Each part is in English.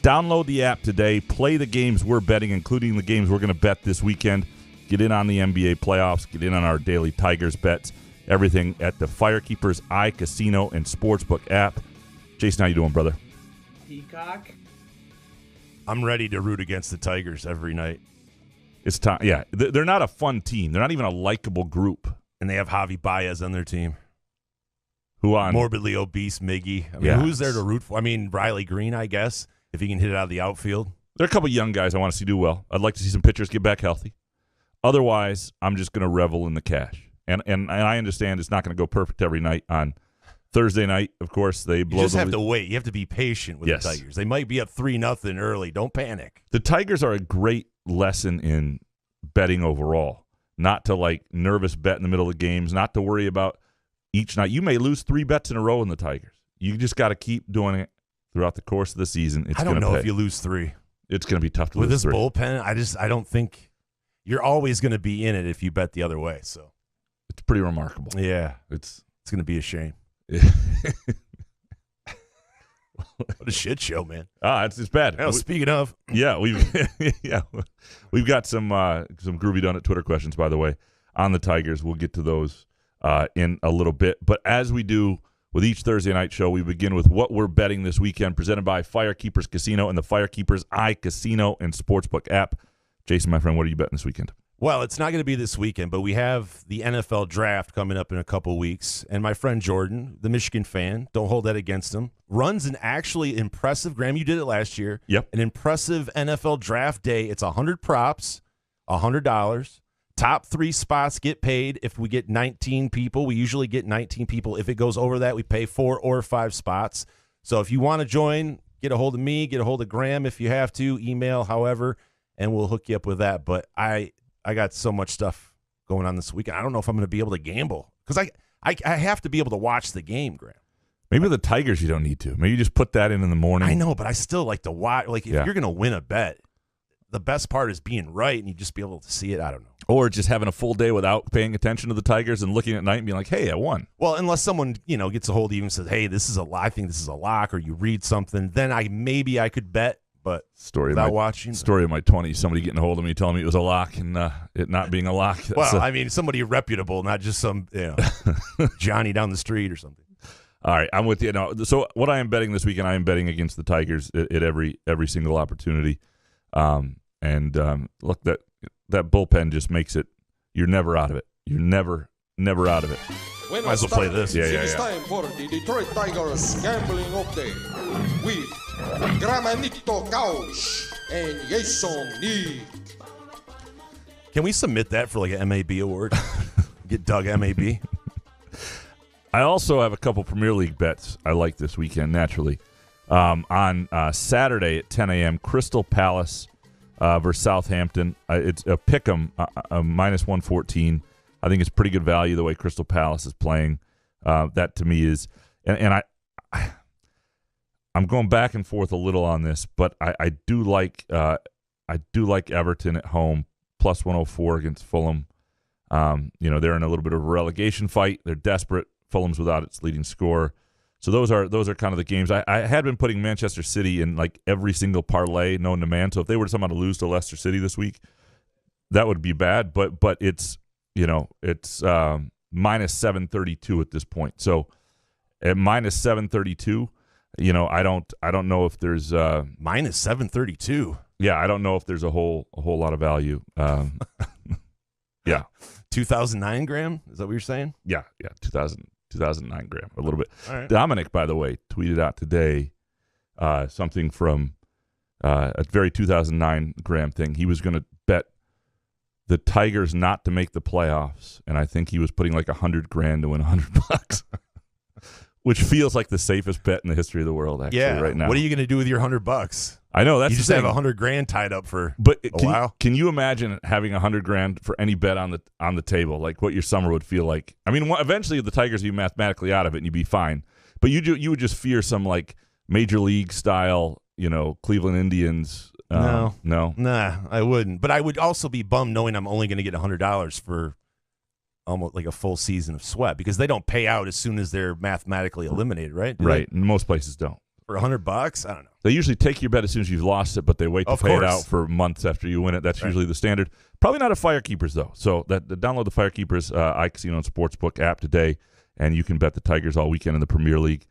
Download the app today. Play the games we're betting, including the games we're going to bet this weekend. Get in on the NBA playoffs. Get in on our daily Tigers bets. Everything at the Firekeepers iCasino and Sportsbook app. Jason, how you doing, brother? Peacock. I'm ready to root against the Tigers every night. It's time. Yeah, they're not a fun team. They're not even a likable group. And they have Javi Baez on their team. Who on? Morbidly obese Miggy. I mean, Yeah. who's there to root for? I mean, Riley Green, I guess, if he can hit it out of the outfield. There are a couple young guys I want to see do well. I'd like to see some pitchers get back healthy. Otherwise, I'm just going to revel in the cash. And I understand it's not going to go perfect every night. On Thursday night, of course, they blow. You just have to wait. You have to be patient with Yes. the Tigers. They might be up 3-0 early. Don't panic. The Tigers are a great lesson in betting overall. Not to like nervous bet in the middle of games. Not to worry about each night. You may lose 3 bets in a row in the Tigers. You just got to keep doing it throughout the course of the season. It's I don't gonna know pay. if you lose 3. It's going to be tough to With lose this 3. bullpen, I don't think you're always going to be in it if you bet the other way. So It's pretty remarkable. yeah, It's going to be a shame. What a shit show, man. It's bad. Well, speaking of, Yeah, we've got some groovy done at Twitter questions, by the way, on the Tigers. We'll get to those in a little bit. But as we do with each Thursday night show, we begin with what we're betting this weekend, presented by Firekeepers Casino and the Firekeepers iCasino and Sportsbook app. Jason, my friend, what are you betting this weekend? well, it's not going to be this weekend, but we have the NFL draft coming up in a couple weeks. And my friend Jordan, the Michigan fan, don't hold that against him, runs an actually impressive, Graham, you did it last year. Yep. An impressive NFL draft day. It's 100 props, $100. Top 3 spots get paid. If we get 19 people, we usually get 19 people. If it goes over that, we pay 4 or 5 spots. So if you want to join, get a hold of me, get a hold of Graham if you have to, email, however, and we'll hook you up with that. But I got so much stuff going on this weekend. I don't know if I'm going to be able to gamble because I have to be able to watch the game, Graham. Maybe with the Tigers you don't need to. Maybe you just put that in the morning. I know, but I still like to watch. Like, if Yeah. you're going to win a bet, the best part is being right and you just be able to see it. I don't know. Or just having a full day without paying attention to the Tigers and looking at night and being like, hey, I won. Well, unless someone, gets a hold of you and says, hey, this is I think this is a lock, or you read something, then I could bet, but without watching. Story of my 20s, somebody getting a hold of me telling me it was a lock and it not being a lock. Somebody reputable, not just some Johnny down the street or something. All right, I'm with you. Now, so what I am betting this weekend, I am betting against the Tigers at every single opportunity. Look, that bullpen just makes it, you're never out of it. You're never out of it. Might as well play this. Yeah. It's time for the Detroit Tigers Gambling Update with Gramanito Couch and Jason Lee. Can we submit that for like an MAB award? Get Doug MAB. I also have a couple Premier League bets I like this weekend, naturally. On Saturday at 10 a.m., Crystal Palace versus Southampton. It's a pick'em, minus 114. I think it's pretty good value the way Crystal Palace is playing. That to me is, and I'm going back and forth a little on this, but I do like Everton at home plus 104 against Fulham. They're in a little bit of a relegation fight. They're desperate. Fulham's without its leading scorer. So those are kind of the games. I had been putting Manchester City in like every single parlay known to man. So if they were somehow to lose to Leicester City this week, that would be bad. But it's minus 732 at this point. So at minus 732, I don't know if there's minus 732. Yeah, I don't know if there's a whole lot of value. Yeah, 2009, Graham. Is that what you're saying? Yeah, 2009, Graham, a little bit. All right. Dominic, by the way, tweeted out today something from a very 2009 Graham thing. He was going to bet the Tigers not to make the playoffs, and I think he was putting like $100,000 to win $100, which feels like the safest bet in the history of the world. Actually, right now. What are you going to do with your $100? I know that's you just the have thing. $100,000 tied up for But a while. Can you imagine having $100,000 for any bet on the table? Like what your summer would feel like? I mean, eventually the Tigers would be mathematically out of it and you'd be fine. But you would just fear some like major league style, Cleveland Indians. No. No. I wouldn't. But I would also be bummed knowing I'm only going to get $100 for almost like a full season of sweat because they don't pay out as soon as they're mathematically eliminated, right? Right. And most places don't. For $100? I don't know. They usually take your bet as soon as you've lost it, but they wait to Of pay it course. out for months after you win it. That's Right. usually the standard. Probably not a Firekeepers, though. So download the Firekeepers iCasino and Sportsbook app today, and you can bet the Tigers all weekend in the Premier League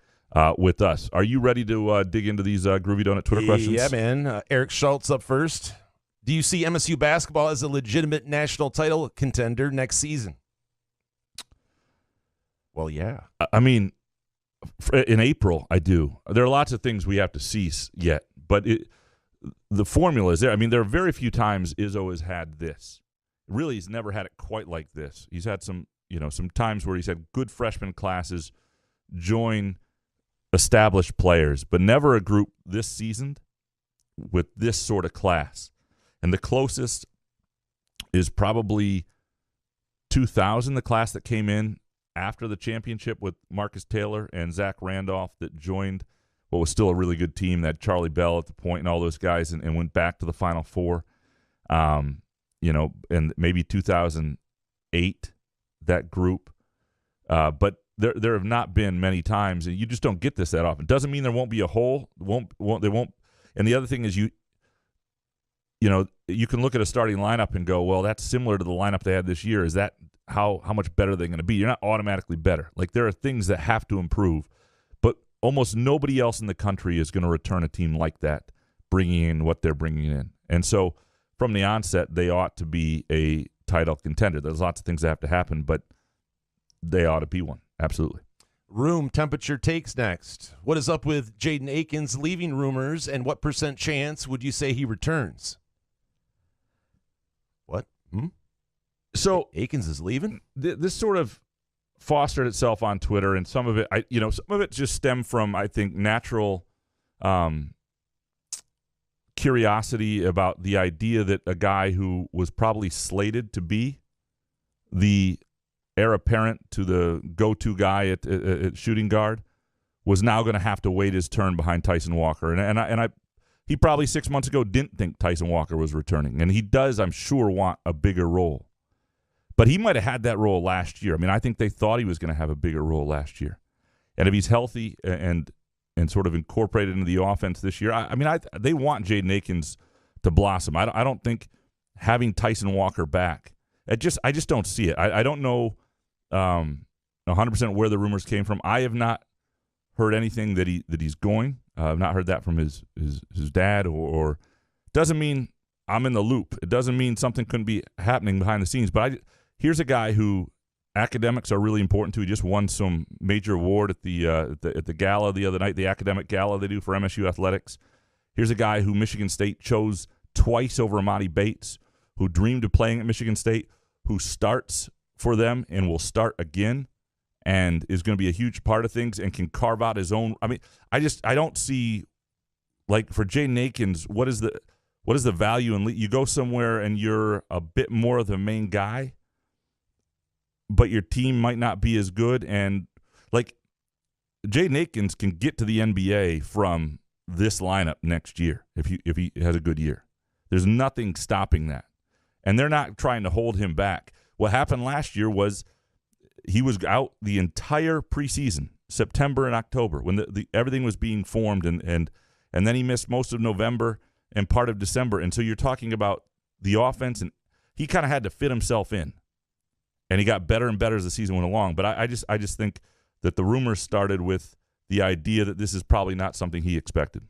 with us. Are you ready to dig into these Groovy Donut Twitter questions? Yeah, man. Eric Schultz up first. Do you see MSU basketball as a legitimate national title contender next season? Well, yeah. I mean, in April, I do. There are lots of things we have to see yet, but the formula is there. I mean, there are very few times Izzo has had this. Really, he's never had it quite like this. He's had some times where he's had good freshman classes join established players, but never a group this seasoned with this sort of class. And the closest is probably 2000, the class that came in after the championship with Marcus Taylor and Zach Randolph that joined what was still a really good team that had Charlie Bell at the point and all those guys and went back to the Final Four. And maybe 2008, that group. But there have not been many times, and you just don't get this that often. Doesn't mean there won't be a hole. They won't. And the other thing is you can look at a starting lineup and go, well, that's similar to the lineup they had this year. Is that how much better they're going to be? You're not automatically better. Like, there are things that have to improve, but almost nobody else in the country is going to return a team like that, bringing in what they're bringing in. And so from the onset, they ought to be a title contender. There's lots of things that have to happen, but they ought to be one. Absolutely. Room temperature takes next. What is up with Jaden Akins leaving rumors, and what % chance would you say he returns? What? So Akins is leaving? This sort of fostered itself on Twitter, and some of it just stemmed from, I think, natural curiosity about the idea that a guy who was probably slated to be the heir apparent to the go-to guy at shooting guard was now going to have to wait his turn behind Tyson Walker. He probably 6 months ago didn't think Tyson Walker was returning, and he does, I'm sure, want a bigger role. But he might have had that role last year. I mean, I think they thought he was going to have a bigger role last year. And if he's healthy and sort of incorporated into the offense this year, they want Jaden Akins to blossom. I don't think having Tyson Walker back, I just don't see it. I don't know 100% where the rumors came from. I have not heard anything that he's going. I've not heard that from his dad, or doesn't mean I'm in the loop. It doesn't mean something couldn't be happening behind the scenes. But here's a guy who academics are really important to. He just won some major award at the gala the other night, the academic gala they do for MSU athletics. Here's a guy who Michigan State chose twice over Amani Bates, who dreamed of playing at Michigan State, who starts for them and will start again, and is going to be a huge part of things and can carve out his own. I mean, I don't see, like, for Jaden Akins, what is the value in you go somewhere and you're a bit more of the main guy, but your team might not be as good, and like Jaden Akins can get to the NBA from this lineup next year if he has a good year. There's nothing stopping that, and they're not trying to hold him back. What happened last year was he was out the entire preseason, September and October, when the everything was being formed, and then he missed most of November and part of December. And so you're talking about the offense, and he kind of had to fit himself in, and he got better and better as the season went along. But I just think that the rumors started with the idea that this is probably not something he expected.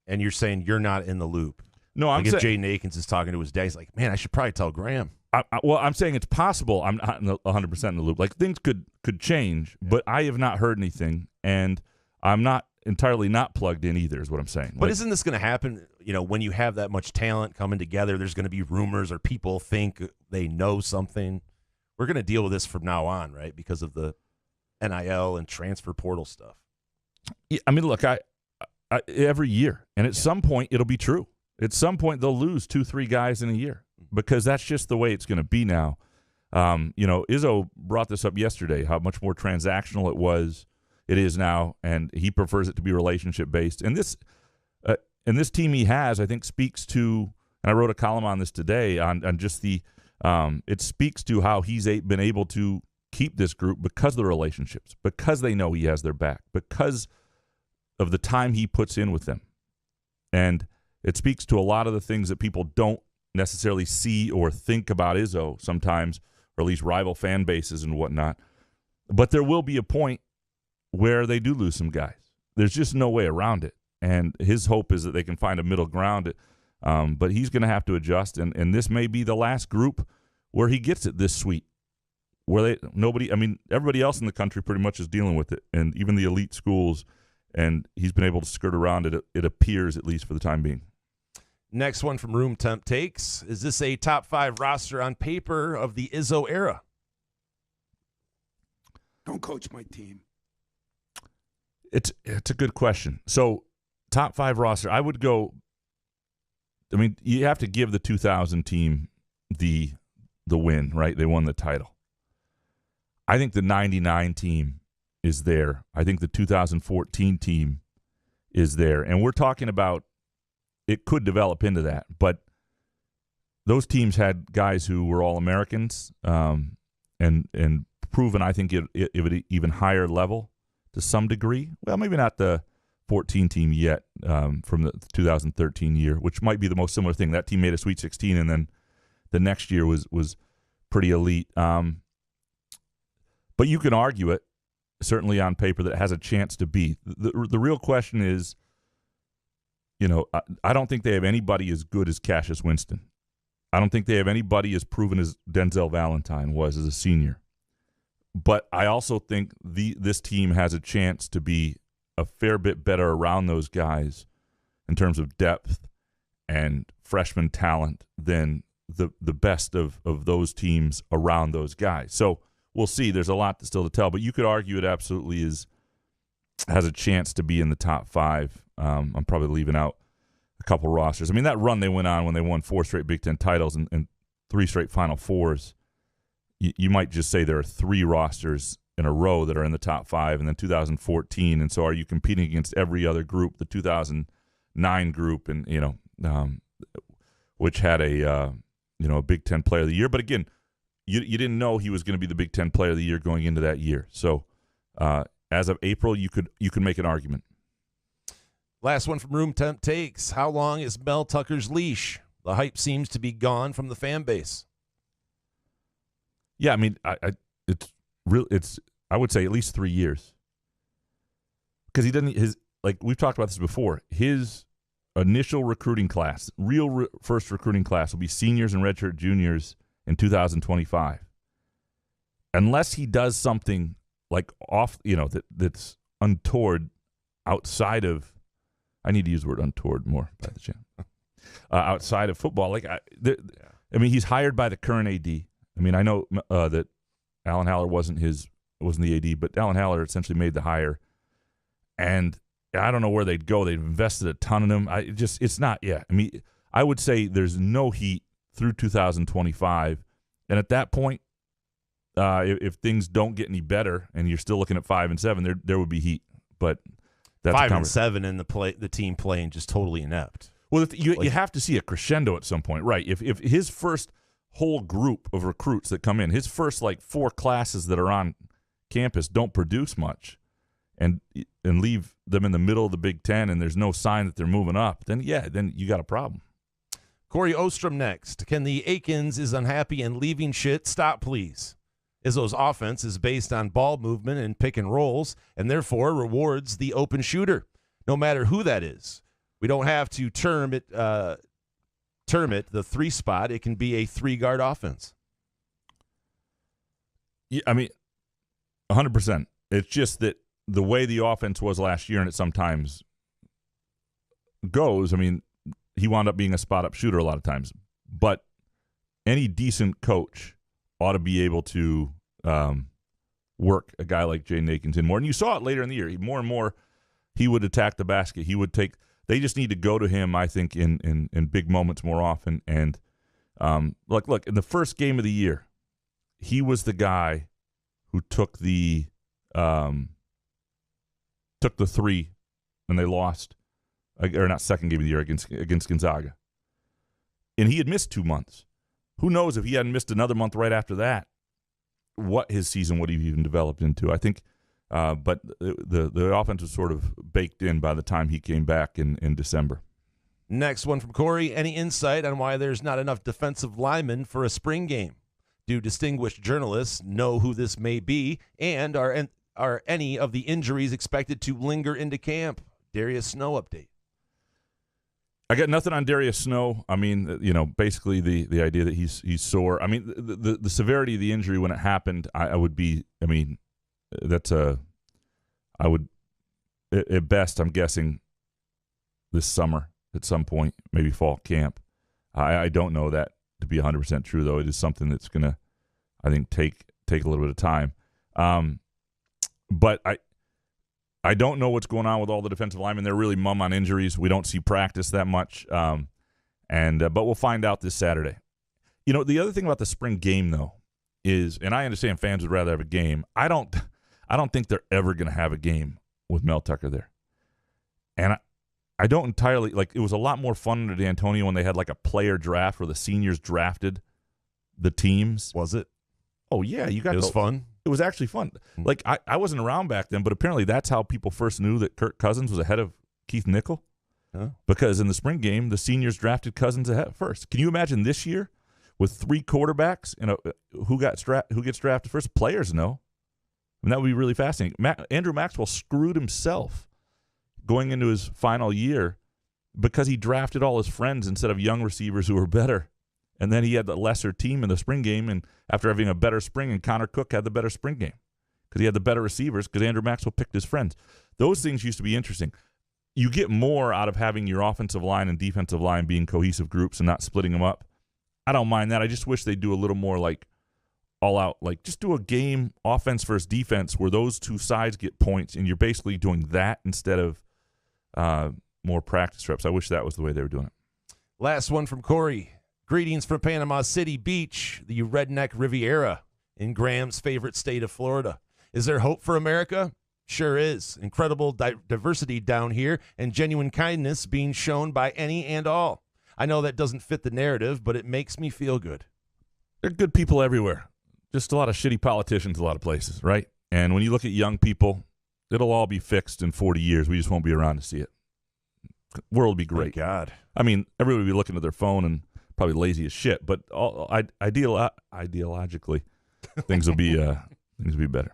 And you're saying you're not in the loop? No, I'm saying saying if Jaden Akins is talking to his dad, he's like, man, I should probably tell Graham. I'm saying it's possible. I'm not 100% in the loop. Like, things could change, but I have not heard anything, and I'm not entirely not plugged in either, is what I'm saying. But isn't this going to happen, when you have that much talent coming together, there's going to be rumors or people think they know something. We're going to deal with this from now on, right, because of the NIL and transfer portal stuff. Yeah, I mean, look, I every year, and at some point it'll be true. At some point they'll lose 2-3 guys in a year, because that's just the way it's going to be now. Izzo brought this up yesterday, how much more transactional it is now, and he prefers it to be relationship-based. And this team he has, I think, speaks to, and I wrote a column on this today, on just it speaks to how he's been able to keep this group because of the relationships, because they know he has their back, because of the time he puts in with them. And it speaks to a lot of the things that people don't necessarily see or think about Izzo sometimes, or at least rival fan bases and whatnot. But there will be a point where they do lose some guys. There's just no way around it. And his hope is that they can find a middle ground. But he's going to have to adjust. And this may be the last group where he gets it this sweet. Where everybody else in the country pretty much is dealing with it, and even the elite schools, and he's been able to skirt around it, it appears, at least for the time being. Next one from Room Temp Takes. Is this a top 5 roster on paper of the Izzo era? Don't coach my team. It's a good question. So, top 5 roster, I would go, you have to give the 2000 team the win, right? They won the title. I think the 99 team is there. I think the 2014 team is there. And we're talking about it could develop into that. But those teams had guys who were All-Americans and proven, I think, at an even higher level to some degree. Well, maybe not the 14 team yet from the 2013 year, which might be the most similar thing. That team made a Sweet 16, and then the next year was pretty elite. But you can argue it, certainly on paper, that it has a chance to be. The real question is, I don't think they have anybody as good as Cassius Winston. I don't think they have anybody as proven as Denzel Valentine was as a senior. But I also think this team has a chance to be a fair bit better around those guys in terms of depth and freshman talent than the best of those teams around those guys. So we'll see. There's a lot still to tell, but you could argue it absolutely has a chance to be in the top 5. I'm probably leaving out a couple rosters. That run they went on when they won 4 straight Big Ten titles and 3 straight Final Fours, you might just say there are 3 rosters in a row that are in the top 5, and then 2014. And so are you competing against every other group, the 2009 group, and which had a Big Ten Player of the Year. But again, you didn't know he was going to be the Big Ten Player of the Year going into that year. So as of April, you could make an argument. Last one from Room Temp Takes. How long is Mel Tucker's leash? The hype seems to be gone from the fan base. Yeah, I would say at least 3 years. Because we've talked about this before, his initial recruiting class, first recruiting class will be seniors and redshirt juniors in 2025. Unless he does something like that's untoward outside of, I need to use the word untoward more by the chance. Outside of football, he's hired by the current AD. I know that Alan Haller wasn't the AD, but Alan Haller essentially made the hire. And I don't know where they'd go. They've invested a ton in him. It's not yet. I would say there's no heat through 2025. And at that point, if things don't get any better and you're still looking at 5 and 7, there would be heat. But that's 5 and 7 and the team playing just totally inept. Well, you have to see a crescendo at some point, right? If his first whole group of recruits that come in, his first 4 classes that are on campus don't produce much, and leave them in the middle of the Big Ten, and there's no sign that they're moving up, then you got a problem. Corey Ostrom next. Can the Aikens is unhappy and leaving shit stop, please? Izzo's offense is based on ball movement and pick and rolls, and therefore rewards the open shooter, no matter who that is. We don't have to term it the 3 spot. It can be a 3-guard offense. Yeah, 100%. It's just that the way the offense was last year, and it sometimes goes, he wound up being a spot-up shooter a lot of times. But any decent coach ought to be able to work a guy like Jaden Akins in more. And you saw it later in the year. More and more, he would attack the basket. He would take – they just need to go to him, I think, in big moments more often. And, look, in the first game of the year, he was the guy who took the 3 and they lost – or not second game of the year against Gonzaga. And he had missed 2 months. Who knows if he hadn't missed another month right after that, what his season would have even developed into. I think But the offense was sort of baked in by the time he came back in December. Next one from Corey. Any insight on why there's not enough defensive linemen for a spring game? Do distinguished journalists know who this may be? And are any of the injuries expected to linger into camp? Darius Snow update. I got nothing on Darius Snow. I mean, basically the idea that he's sore. I mean, the severity of the injury when it happened, I would be. I mean, I would at best, I'm guessing this summer at some point, maybe fall camp. I don't know that to be 100% true, though. It is something that's going to, I think, take a little bit of time. But I don't know what's going on with all the defensive linemen. They're really mum on injuries. We don't see practice that much. But we'll find out this Saturday. The other thing about the spring game, though, is, and I understand fans would rather have a game. I don't think they're ever going to have a game with Mel Tucker there. And I don't entirely, it was a lot more fun under D'Antonio when they had a player draft where the seniors drafted the teams. Was it? Oh, yeah. It was fun? It was actually fun. I wasn't around back then, but apparently that's how people first knew that Kirk Cousins was ahead of Keith Nickel. Huh? Because in the spring game, the seniors drafted Cousins ahead first. Can you imagine this year with 3 quarterbacks and who gets drafted first? Players know. I mean, that would be really fascinating. Andrew Maxwell screwed himself going into his final year because he drafted all his friends instead of young receivers who were better. And then he had the lesser team in the spring game, and after having a better spring, and Connor Cook had the better spring game because he had the better receivers because Andrew Maxwell picked his friends. Those things used to be interesting. You get more out of having your offensive line and defensive line being cohesive groups and not splitting them up. I don't mind that. I just wish they'd do a little more all out, just do a game offense versus defense where those two sides get points, and you're basically doing that instead of more practice reps. I wish that was the way they were doing it. Last one from Corey. Greetings from Panama City Beach, the Redneck Riviera in Graham's favorite state of Florida. Is there hope for America? Sure is. Incredible diversity down here and genuine kindness being shown by any and all. I know that doesn't fit the narrative, but it makes me feel good. There are good people everywhere. Just a lot of shitty politicians a lot of places, right? And when you look at young people, it'll all be fixed in 40 years. We just won't be around to see it. The world will be great. Thank God. I mean, everybody will be looking at their phone and probably lazy as shit, but ideologically, things will be better.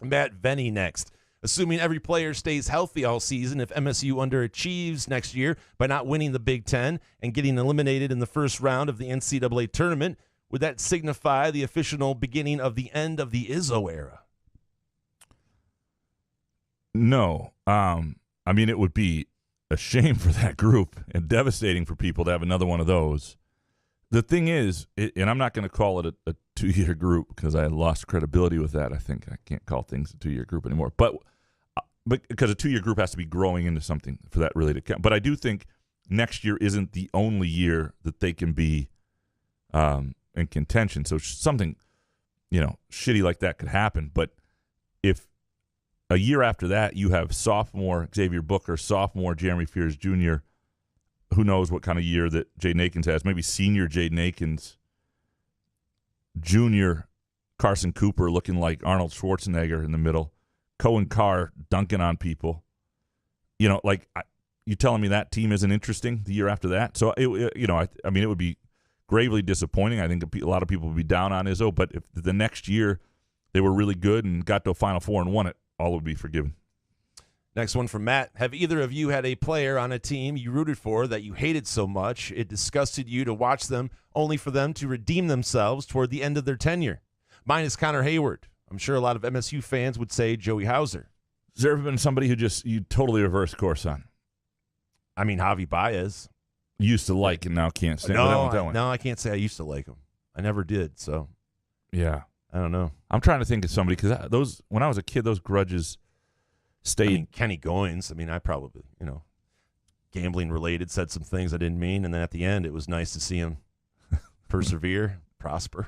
Matt Venny next. Assuming every player stays healthy all season, if MSU underachieves next year by not winning the Big Ten and getting eliminated in the first round of the NCAA tournament, would that signify the official beginning of the end of the Izzo era? No. I mean, it would be a shame for that group and devastating for people to have another one of those. The thing is, and I'm not going to call it a 2-year group because I lost credibility with that. I think I can't call things a 2-year group anymore. But because a 2-year group has to be growing into something for that really to count. But I do think next year isn't the only year that they can be in contention. So something, shitty like that could happen. But if a year after that you have sophomore Xavier Booker, sophomore Jeremy Fears Jr., who knows what kind of year that Jaden Akins has, maybe senior Jaden Akins, junior Carson Cooper looking like Arnold Schwarzenegger in the middle, Cohen Carr dunking on people. You telling me that team isn't interesting the year after that? So, it would be gravely disappointing. I think a lot of people would be down on Izzo, but if the next year they were really good and got to a Final Four and won it, all would be forgiven. Next one from Matt. Have either of you had a player on a team you rooted for that you hated so much it disgusted you to watch them only for them to redeem themselves toward the end of their tenure? Mine is Connor Hayward. I'm sure a lot of MSU fans would say Joey Hauser. Has there ever been somebody who you totally reversed course on? I mean, Javi Baez. Used to like and now can't stand. No, I can't say I used to like him. I never did, so. Yeah. I don't know. I'm trying to think of somebody because when I was a kid, those grudges stayed. I mean, Kenny Goins. I mean, I probably, gambling related, said some things I didn't mean, and then at the end, it was nice to see him persevere, prosper.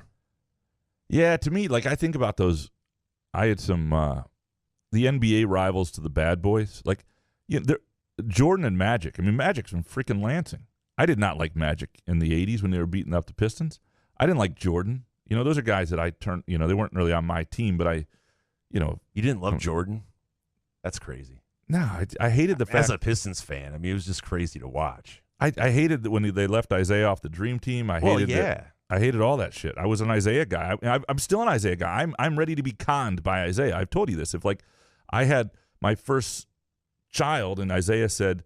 Yeah, to me, I think about those. I had some the NBA rivals to the bad boys, Jordan and Magic. I mean, Magic's from freaking Lansing. I did not like Magic in the 80s when they were beating up the Pistons. I didn't like Jordan. Those are guys that I turned. They weren't really on my team, but You didn't love Jordan? That's crazy. No, I hated the fact. As a Pistons fan, I mean, it was just crazy to watch. I hated that when they left Isaiah off the Dream Team. I hated all that shit. I was an Isaiah guy. I'm still an Isaiah guy. I'm ready to be conned by Isaiah. I've told you this. If I had my first child and Isaiah said,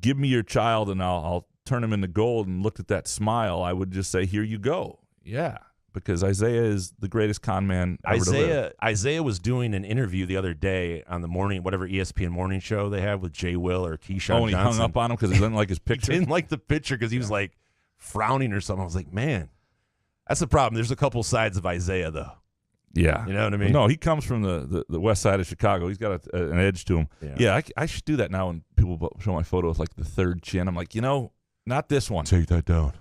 "Give me your child and I'll turn him into gold," and looked at that smile, I would just say, "Here you go." Yeah, because Isaiah is the greatest con man ever to live. Isaiah was doing an interview the other day on the morning, whatever ESPN morning show they have with Jay Will or Keyshawn and he Johnson. hung up on him because he didn't like his picture. He didn't like the picture because he was like frowning or something. I was like, man, that's the problem. There's a couple sides of Isaiah though. Yeah, you know what I mean. No, he comes from the west side of Chicago. He's got an edge to him. Yeah, I should do that now when people show my photo with like the third chin. I'm like, not this one. Take that down.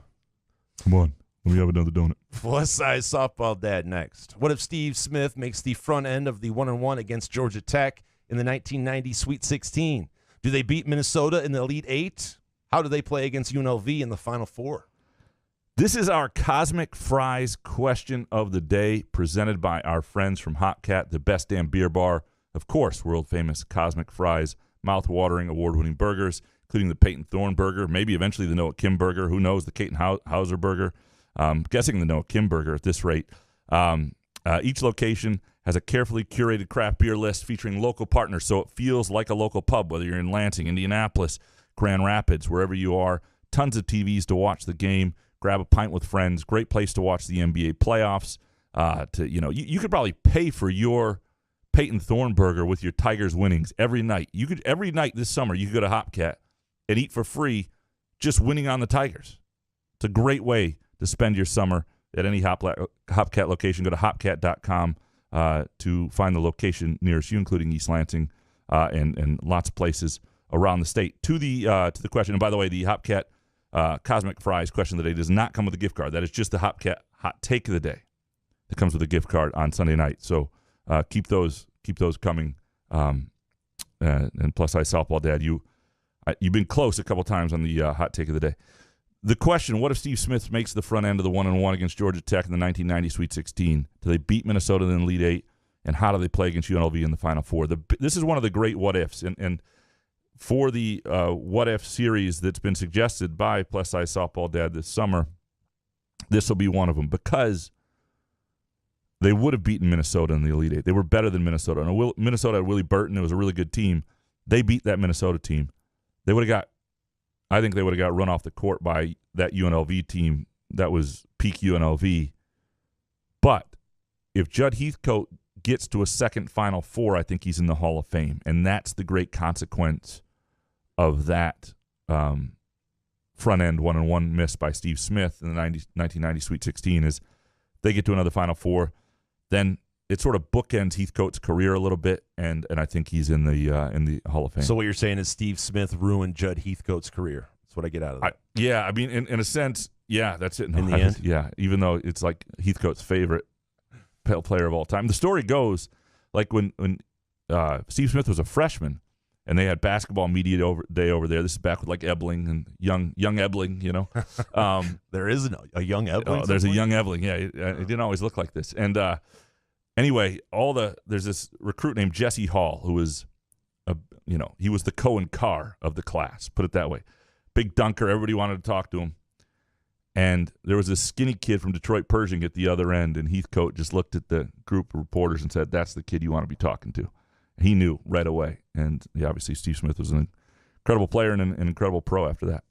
Come on. Let me have another donut. West Side Softball Dad next. What if Steve Smith makes the front end of the 1-1 against Georgia Tech in the 1990 Sweet 16? Do they beat Minnesota in the Elite Eight? How do they play against UNLV in the Final Four? This is our Cosmic Fries question of the day, presented by our friends from Hot Cat, the best damn beer bar. Of course, world-famous Cosmic Fries, mouth-watering, award-winning burgers, including the Peyton Thorne burger, maybe eventually the Noah Kim burger. Who knows, the Caton Hauser burger. Guessing the Noah Kim burger at this rate. Each location has a carefully curated craft beer list featuring local partners, so it feels like a local pub, whether you're in Lansing, Indianapolis, Grand Rapids, wherever you are. Tons of TVs to watch the game. Grab a pint with friends. Great place to watch the NBA playoffs. You could probably pay for your Peyton Thorne burger with your Tigers winnings every night. Every night this summer you could go to Hopcat and eat for free, just winning on the Tigers. It's a great way to spend your summer at any Hopcat location. Go to hopcat.com to find the location nearest you, including East Lansing and lots of places around the state. To the question, and by the way, the Hopcat Cosmic Fries question of the day does not come with a gift card. That is just the Hopcat hot take of the day that comes with a gift card on Sunday night. So keep those coming. And plus, Softball Dad, you've been close a couple times on the hot take of the day. The question, what if Steve Smith makes the front end of the 1-1 against Georgia Tech in the 1990 Sweet 16? Do they beat Minnesota in the Elite Eight? And how do they play against UNLV in the Final Four? This is one of the great what-ifs. And for the what-if series that's been suggested by Plus Size Softball Dad this summer, this will be one of them because they would have beaten Minnesota in the Elite Eight. They were better than Minnesota. And Minnesota had Willie Burton. It was a really good team. They beat that Minnesota team. I think they would have got run off the court by that UNLV team that was peak UNLV. But if Judd Heathcote gets to a second Final Four, I think he's in the Hall of Fame. And that's the great consequence of that front-end 1-1 miss by Steve Smith in the 1990 Sweet 16 is they get to another Final Four. Then it sort of bookends Heathcote's career a little bit, and I think he's in the Hall of Fame. So what you're saying is Steve Smith ruined Judd Heathcote's career. That's what I get out of that. I mean, in a sense, yeah, that's it. No, in the end? Yeah, even though it's like Heathcote's favorite player of all time. The story goes, like when Steve Smith was a freshman, and they had basketball media day over there. This is back with like Ebling and young Ebling, there is a young Ebling? There's a young Ebling, yeah. It didn't always look like this. And anyway, there's this recruit named Jesse Hall who was, he was the Cohen Carr of the class, put it that way. Big dunker, everybody wanted to talk to him. And there was this skinny kid from Detroit Pershing at the other end, and Heathcote just looked at the group of reporters and said, "That's the kid you want to be talking to." He knew right away. And obviously Steve Smith was an incredible player and an incredible pro after that.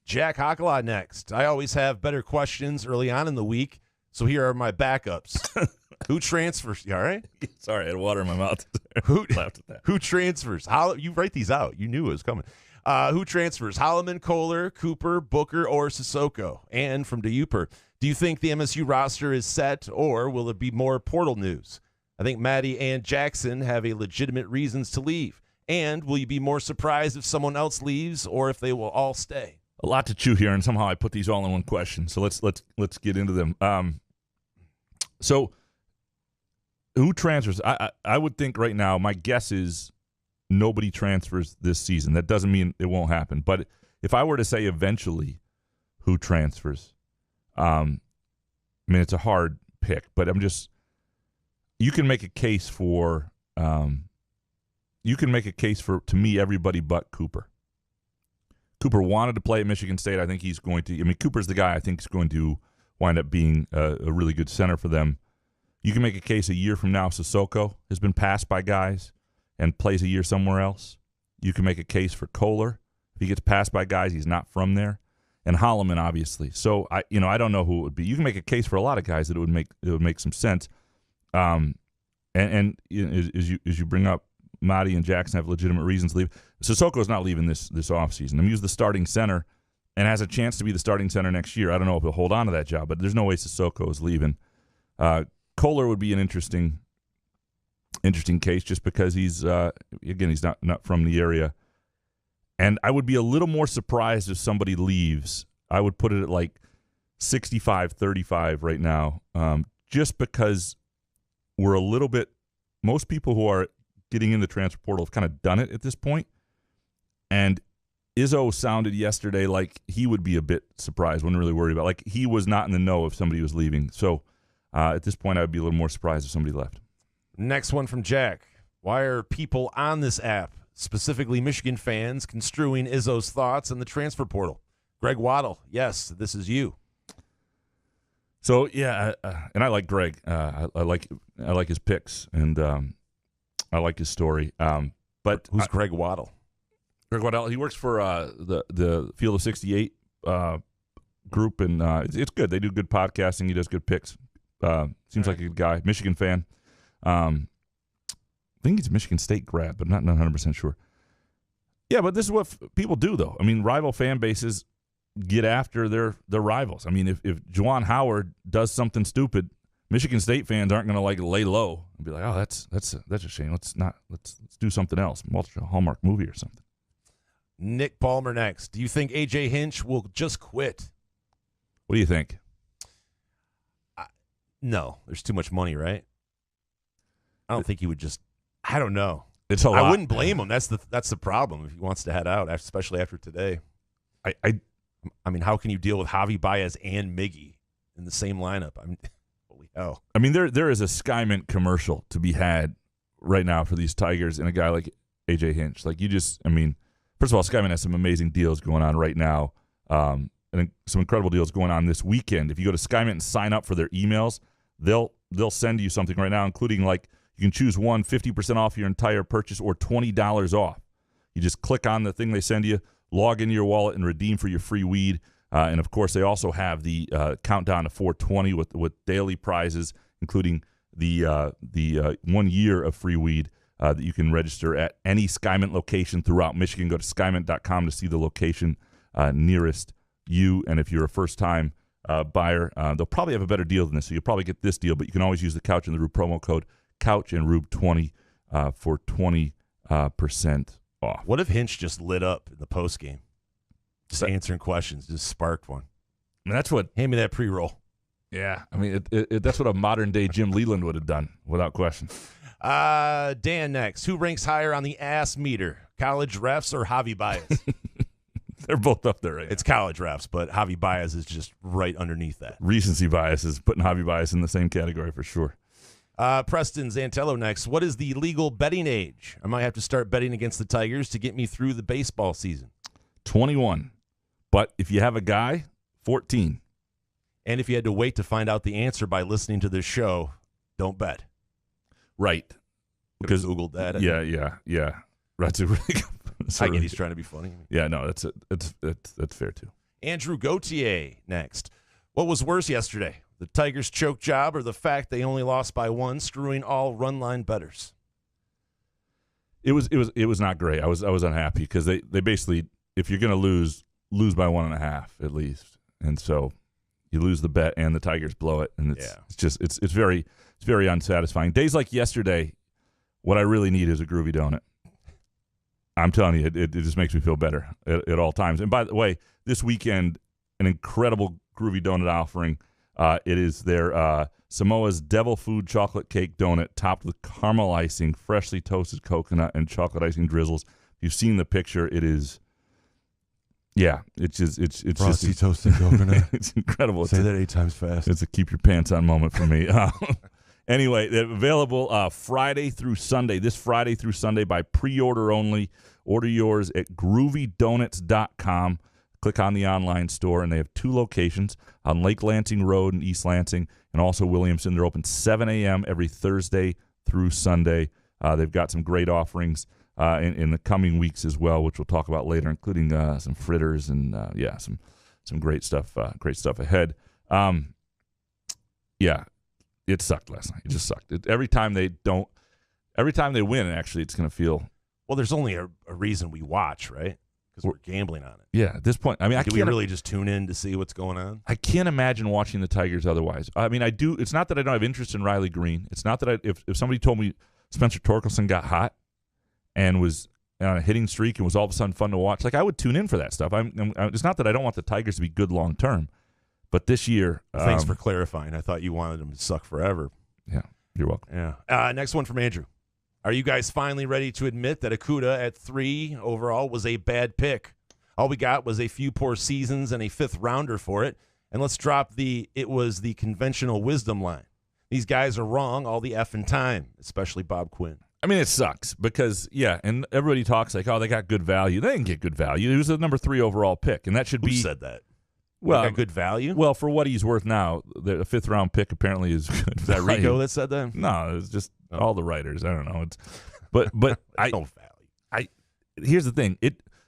Jack Hockelot next. I always have better questions early on in the week, so here are my backups. Who transfers? You all right? Sorry, I had water in my mouth. Who laughed at that? Who transfers? You write these out. You knew it was coming. Who transfers? Holloman, Kohler, Cooper, Booker, or Sissoko? And from DeUper, do you think the MSU roster is set, or will it be more portal news? I think Maddie and Jackson have a legitimate reasons to leave. And will you be more surprised if someone else leaves, or if they will all stay? A lot to chew here, and somehow I put these all in one question. So let's get into them. So who transfers? I would think right now, my guess is nobody transfers this season. That doesn't mean it won't happen. But if I were to say eventually who transfers, I mean, it's a hard pick, but I'm just, you can make a case for to me everybody but Cooper. Cooper wanted to play at Michigan State. I think he's going to. I mean, Cooper's the guy I think is going to wind up being a really good center for them. You can make a case a year from now. Sissoko has been passed by guys and plays a year somewhere else. You can make a case for Kohler. If he gets passed by guys, he's not from there. And Holloman, obviously. So I don't know who it would be. You can make a case for a lot of guys that it would make some sense. And as you bring up, Madi and Jackson have legitimate reasons to leave. Sissoko's not leaving this offseason. I mean, he's the starting center and has a chance to be the starting center next year. I don't know if he'll hold on to that job, but there's no way Sissoko is leaving. Kohler would be an interesting case just because he's not from the area. And I would be a little more surprised if somebody leaves. I would put it at like 65-35 right now, just because we're a little bit – most people who are getting in the transfer portal have kind of done it at this point. And Izzo sounded yesterday like he would be a bit surprised, wasn't really worried about. Like he was not in the know if somebody was leaving. So at this point, I would be a little more surprised if somebody left. Next one from Jack. Why are people on this app, specifically Michigan fans, construing Izzo's thoughts in the transfer portal? Greg Waddle, yes, this is you. So yeah, and I like Greg. I like his picks, and I like his story. But who's Greg Waddle? Greg Waddle. He works for the Field of 68 group, and it's good. They do good podcasting. He does good picks. Seems like a good guy. Michigan fan. I think he's a Michigan State grad, but not 100% sure. Yeah, but this is what people do, though. I mean, rival fan bases get after their rivals. I mean, if Juwan Howard does something stupid, Michigan State fans aren't going to like lay low and be like, "Oh, that's a shame. Let's do something else. Watch a Hallmark movie or something." Nick Palmer next. Do you think AJ Hinch will just quit? What do you think? No, there's too much money, right? I don't think he would just. I don't know. It's a lot. I wouldn't blame him. That's the problem if he wants to head out, especially after today. I mean, how can you deal with Javi Baez and Miggy in the same lineup? I mean, holy hell. I mean, there is a Skymint commercial to be had right now for these Tigers and a guy like AJ Hinch. Like first of all, Skymint has some amazing deals going on right now, and some incredible deals going on this weekend. If you go to Skymint and sign up for their emails, they'll send you something right now, including like you can choose 50% off your entire purchase or $20 off. You just click on the thing they send you, log into your wallet, and redeem for your free weed. And, of course, they also have the countdown to 420 with daily prizes, including the 1 year of free weed that you can register at any Skymint location throughout Michigan. Go to skymint.com to see the location nearest you. And if you're a first-time buyer, they'll probably have a better deal than this. So you'll probably get this deal, but you can always use the Couch and the Rube promo code Couch and Rube 20 for 20% off. What if Hinch just lit up in the post game, just answering questions, just sparked one? I mean, that's what. Hand me that pre-roll. Yeah, I mean, that's what a modern day Jim Leland would have done without question. Dan next. Who ranks higher on the ass meter, college refs or Javi Baez? They're both up there right now. It's college refs, but Javi Baez is just right underneath that. Recency bias is putting Javi Baez in the same category for sure. Preston Zantello next. What is the legal betting age? I might have to start betting against the Tigers to get me through the baseball season. 21. But if you have a guy, 14. And if you had to wait to find out the answer by listening to this show, don't bet. Right. Because Googled that. Yeah. That's a really good. I get he's trying to be funny. Yeah, no, that's fair too. Andrew Gauthier next. What was worse yesterday? The Tigers' choke job or the fact they only lost by 1, screwing all run line bettors? It was not great. I was unhappy because they basically, if you're going to lose by 1.5 at least, and so you lose the bet and the Tigers blow it, and it's very unsatisfying. Days like yesterday, what I really need is a groovy donut. I'm telling you, it just makes me feel better at all times. And by the way, this weekend, an incredible groovy donut offering. It is their Samoa's Devil Food Chocolate Cake Donut topped with caramel icing, freshly toasted coconut, and chocolate icing drizzles. If you've seen the picture, it is, it's Frosty just toasted coconut. It's incredible. Say that 8 times fast. It's a keep your pants on moment for me. Anyway, they're available Friday through Sunday. This Friday through Sunday by pre-order only. Order yours at groovydonuts.com. Click on the online store, and they have 2 locations on Lake Lansing Road in East Lansing and also Williamson. They're open 7 a.m. every Thursday through Sunday. They've got some great offerings in the coming weeks as well, which we'll talk about later, including some fritters and, some great stuff ahead. It sucked last night. It just sucked. Every time they win, actually, it's going to feel. Well, there's only a reason we watch, right? Because we're gambling on it. Yeah, at this point, I mean, Do we really just tune in to see what's going on? I can't imagine watching the Tigers otherwise. I mean, I do. It's not that I don't have interest in Riley Green. It's not that if somebody told me Spencer Torkelson got hot and was on a hitting streak and was all of a sudden fun to watch, like I would tune in for that stuff. It's not that I don't want the Tigers to be good long term, but this year. Thanks for clarifying. I thought you wanted them to suck forever. Yeah, you're welcome. Yeah. Next one from Andrew. Are you guys finally ready to admit that Okudah at 3 overall was a bad pick? All we got was a few poor seasons and a 5th rounder for it. And let's drop it was the conventional wisdom line. These guys are wrong all the effing time, especially Bob Quinn. I mean, it sucks because, and everybody talks like, oh, they got good value. They didn't get good value. He was the number 3 overall pick, and that should be. Who said that? Well, they got good value? Well, for what he's worth now, the 5th round pick apparently is good. Is that Rico that said that? No, it's just all the writers. I don't know. But no value. Here's the thing.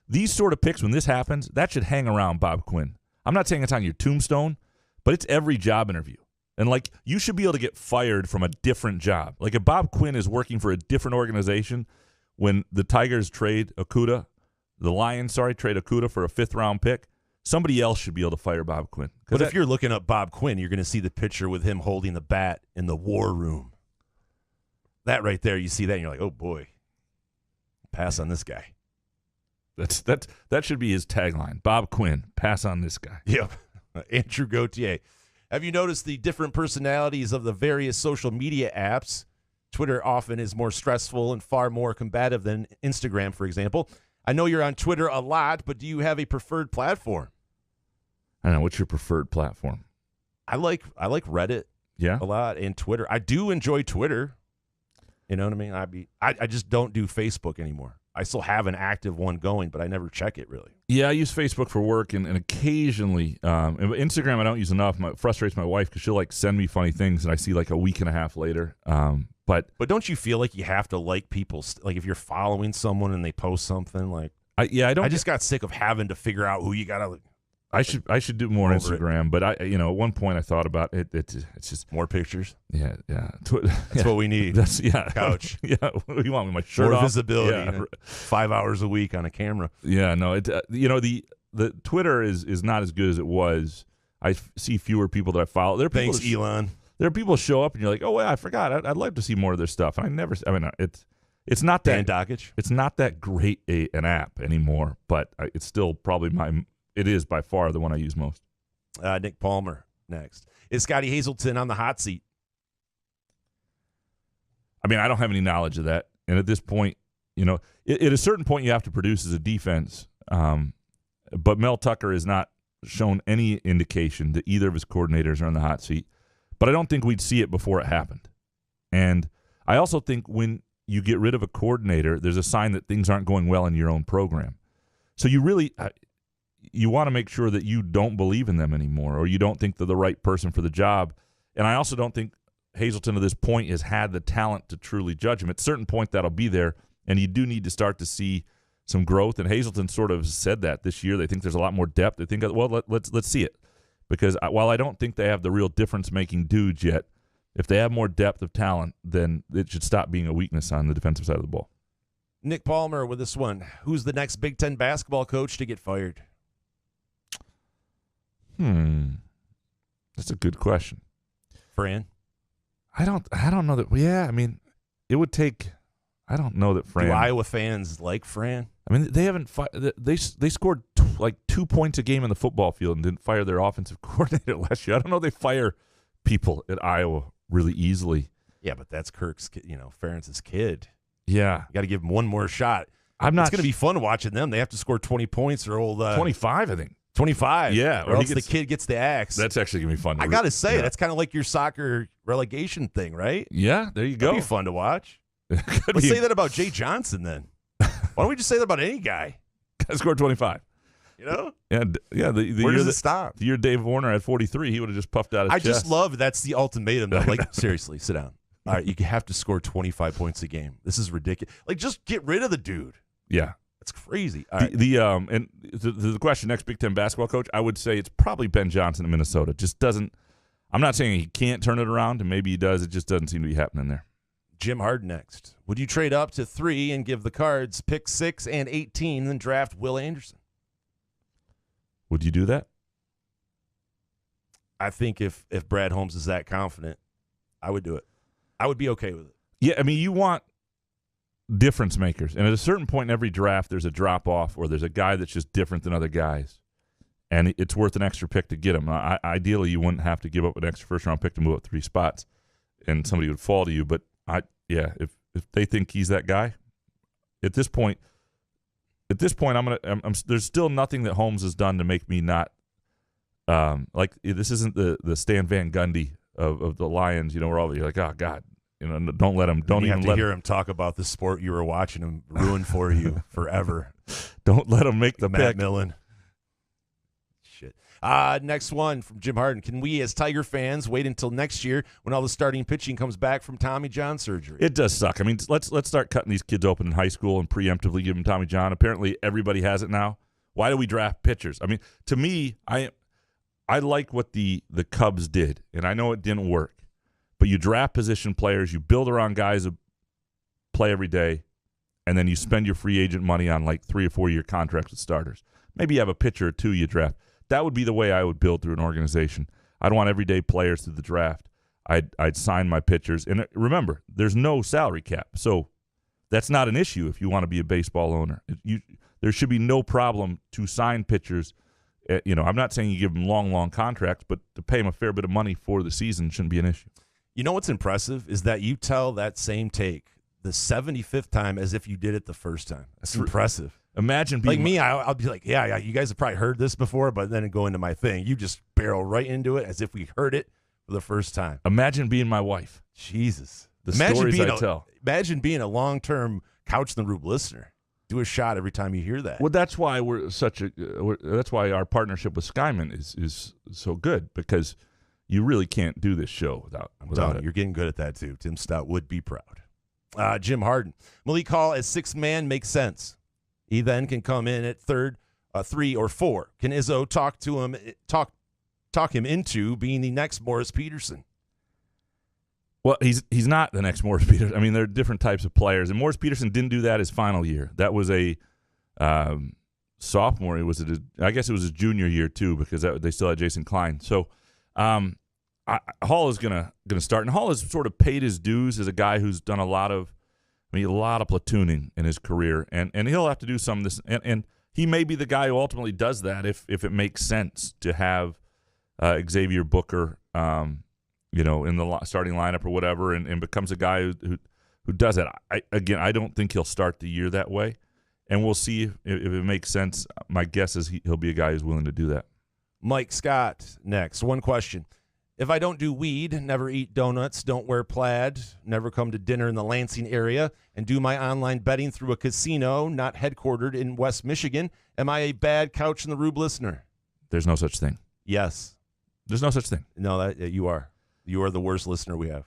These sort of picks, when this happens, that should hang around Bob Quinn. I'm not saying it's on your tombstone, but it's every job interview. And, like, you should be able to get fired from a different job. Like, if Bob Quinn is working for a different organization, when the Tigers trade Okudah, the Lions, trade Okudah for a 5th round pick, somebody else should be able to fire Bob Quinn. But if you're looking up Bob Quinn, you're going to see the picture with him holding the bat in the war room. That right there, you see that, and you're like, oh, boy. Pass on this guy. That should be his tagline. Bob Quinn, pass on this guy. Yep. Andrew Gauthier. Have you noticed the different personalities of the various social media apps? Twitter often is more stressful and far more combative than Instagram, for example. I know you're on Twitter a lot, but do you have a preferred platform? I don't know. What's your preferred platform? I like Reddit a lot and Twitter. I do enjoy Twitter. You know what I mean? I just don't do Facebook anymore. I still have an active one going, but I never check it really. Yeah, I use Facebook for work and occasionally. Instagram I don't use enough. It frustrates my wife because she'll like send me funny things and I see like a week and a half later. But don't you feel like you have to like people? Like if you're following someone and they post something, like I just got sick of having to figure out who you got to. I should do more Instagram, but at one point I thought about it. It's just more pictures. Yeah. That's what we need. That's couch. Yeah, what do you want with my shirt more off? Visibility. 5 hours a week on a camera. Yeah, no. The Twitter is not as good as it was. I see fewer people that I follow. Thanks, Elon. There are people show up and you're like, oh, well, I forgot. I'd like to see more of their stuff. It's not that Dan Dockich. It's not that great an app anymore, but it's still probably it is by far the one I use most. Nick Palmer next. Is Scotty Hazelton on the hot seat? I mean, I don't have any knowledge of that. And at this point, at a certain point you have to produce as a defense. But Mel Tucker has not shown any indication that either of his coordinators are on the hot seat. But I don't think we'd see it before it happened. And I also think when you get rid of a coordinator, there's a sign that things aren't going well in your own program. So you really you want to make sure that you don't believe in them anymore or you don't think they're the right person for the job. And I also don't think Hazelton at this point has had the talent to truly judge him. At a certain point, that'll be there, and you do need to start to see some growth. And Hazelton sort of said that this year. They think there's a lot more depth. They think, well, let's see it. Because while I don't think they have the real difference-making dudes yet, if they have more depth of talent, then it should stop being a weakness on the defensive side of the ball. Nick Palmer with this one. Who's the next Big Ten basketball coach to get fired? That's a good question. Fran? I don't know that. Yeah, I mean, it would take. I don't know that Fran. Do Iowa fans like Fran? I mean, they haven't. They scored 2 points a game in the football field and didn't fire their offensive coordinator last year. I don't know they fire people at Iowa really easily. Yeah, but that's Kirk's. Ferentz' kid. Yeah, you got to give him one more shot. It's going to be fun watching them. They have to score 20 points or 25, I think. 25. Yeah, or or he else gets- the kid gets the axe. That's actually gonna be fun. I gotta say, yeah. that's kind of like your soccer relegation thing, right? Yeah, there you go. That'd be fun to watch. Could Let's be. say that about Jay Johnson then. Why don't we just say that about any guy? Guy scored 25. You know? Yeah. The Where year does it stop? the year Dave Warner had 43, he would have just puffed out his I chest. just love that's the ultimatum. Though. Like, seriously, sit down. All right, you have to score 25 points a game. This is ridiculous. Like, just get rid of the dude. Yeah. That's crazy. All right. And the question, next Big Ten basketball coach, I would say it's probably Ben Johnson in Minnesota. Just doesn't. I'm not saying he can't turn it around, and maybe he does. It just doesn't seem to be happening there. Jim Harden next. Would you trade up to 3 and give the Cards pick 6 and 18, then draft Will Anderson? Would you do that? I think if Brad Holmes is that confident, I would do it. I would be okay with it. Yeah, I mean, you want difference makers, and at a certain point in every draft, there's a drop off, or there's a guy that's just different than other guys, and it's worth an extra pick to get him. Ideally, you wouldn't have to give up an extra first round pick to move up 3 spots, and somebody would fall to you. But if they think he's that guy, at this point, there's still nothing that Holmes has done to make me not like this isn't the Stan Van Gundy of the Lions, where all you're like, oh God, don't let him. Don't you even have to let hear him talk about the sport you were watching him ruin for you forever. Don't let him make the Matt pick. Millen. Shit. Next one from Jim Harden. Can we, as Tiger fans, wait until next year when all the starting pitching comes back from Tommy John surgery? It does suck. I mean, let's start cutting these kids open in high school and preemptively give them Tommy John. Apparently, everybody has it now. Why do we draft pitchers? I mean, to me, I like what the Cubs did, and I know it didn't work. But you draft position players, you build around guys who play every day, and then you spend your free agent money on like 3 or 4 year contracts with starters. Maybe you have a pitcher or 2 you draft. That would be the way I would build through an organization. I'd want everyday players through the draft. I'd sign my pitchers. And remember, there's no salary cap. So that's not an issue if you want to be a baseball owner. There should be no problem to sign pitchers. I'm not saying you give them long contracts, but to pay them a fair bit of money for the season shouldn't be an issue. You know what's impressive is that you tell that same take the 75th time as if you did it the first time. That's impressive. Imagine being like me, I'll be like, yeah, you guys have probably heard this before, but then go into my thing. You just barrel right into it as if we heard it for the first time. Imagine being my wife. Jesus. The stories I tell. Imagine being a long-term Couch in the Rube listener. Do a shot every time you hear that. Well, that's why that's why our partnership with Skyman is so good, because you really can't do this show without it. You're getting good at that too. Tim Stout would be proud. Jim Harden. Malik Hall as 6th man makes sense. He then can come in at 3rd, 3 or 4. Can Izzo talk him into being the next Morris Peterson? Well, he's not the next Morris Peterson. I mean, there are different types of players, and Morris Peterson didn't do that his final year. That was a sophomore. I guess it was his junior year too, because they still had Jason Klein. So Hall is gonna start, and Hall has sort of paid his dues as a guy who's done a lot of platooning in his career, and he'll have to do some of this, and he may be the guy who ultimately does that if it makes sense to have Xavier Booker, in the starting lineup or whatever, and becomes a guy who does it. I don't think he'll start the year that way, and we'll see if it makes sense. My guess is he'll be a guy who's willing to do that. Mike Scott next. One question. If I don't do weed, never eat donuts, don't wear plaid, never come to dinner in the Lansing area, and do my online betting through a casino not headquartered in West Michigan, am I a bad Couch in the Rube listener? There's no such thing. Yes. There's no such thing. No, you are. You are the worst listener we have.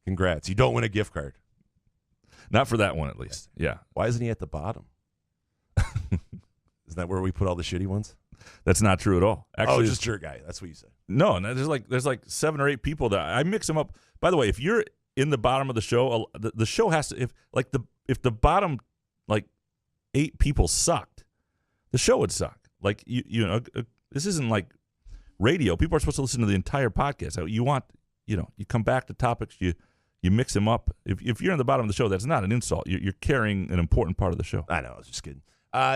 Congrats. You don't win a gift card. Not for that one, at least. Yeah. Why isn't he at the bottom? Isn't that where we put all the shitty ones? That's not true at all. Actually, just your guy. That's what you said. No, there's like 7 or 8 people that I mix them up. By the way, if you're in the bottom of the show, the show has to if the bottom 8 people sucked, the show would suck. Like this isn't like radio. People are supposed to listen to the entire podcast. So you want you come back to topics, you mix them up. If you're in the bottom of the show, that's not an insult. You're carrying an important part of the show. I know. I was just kidding.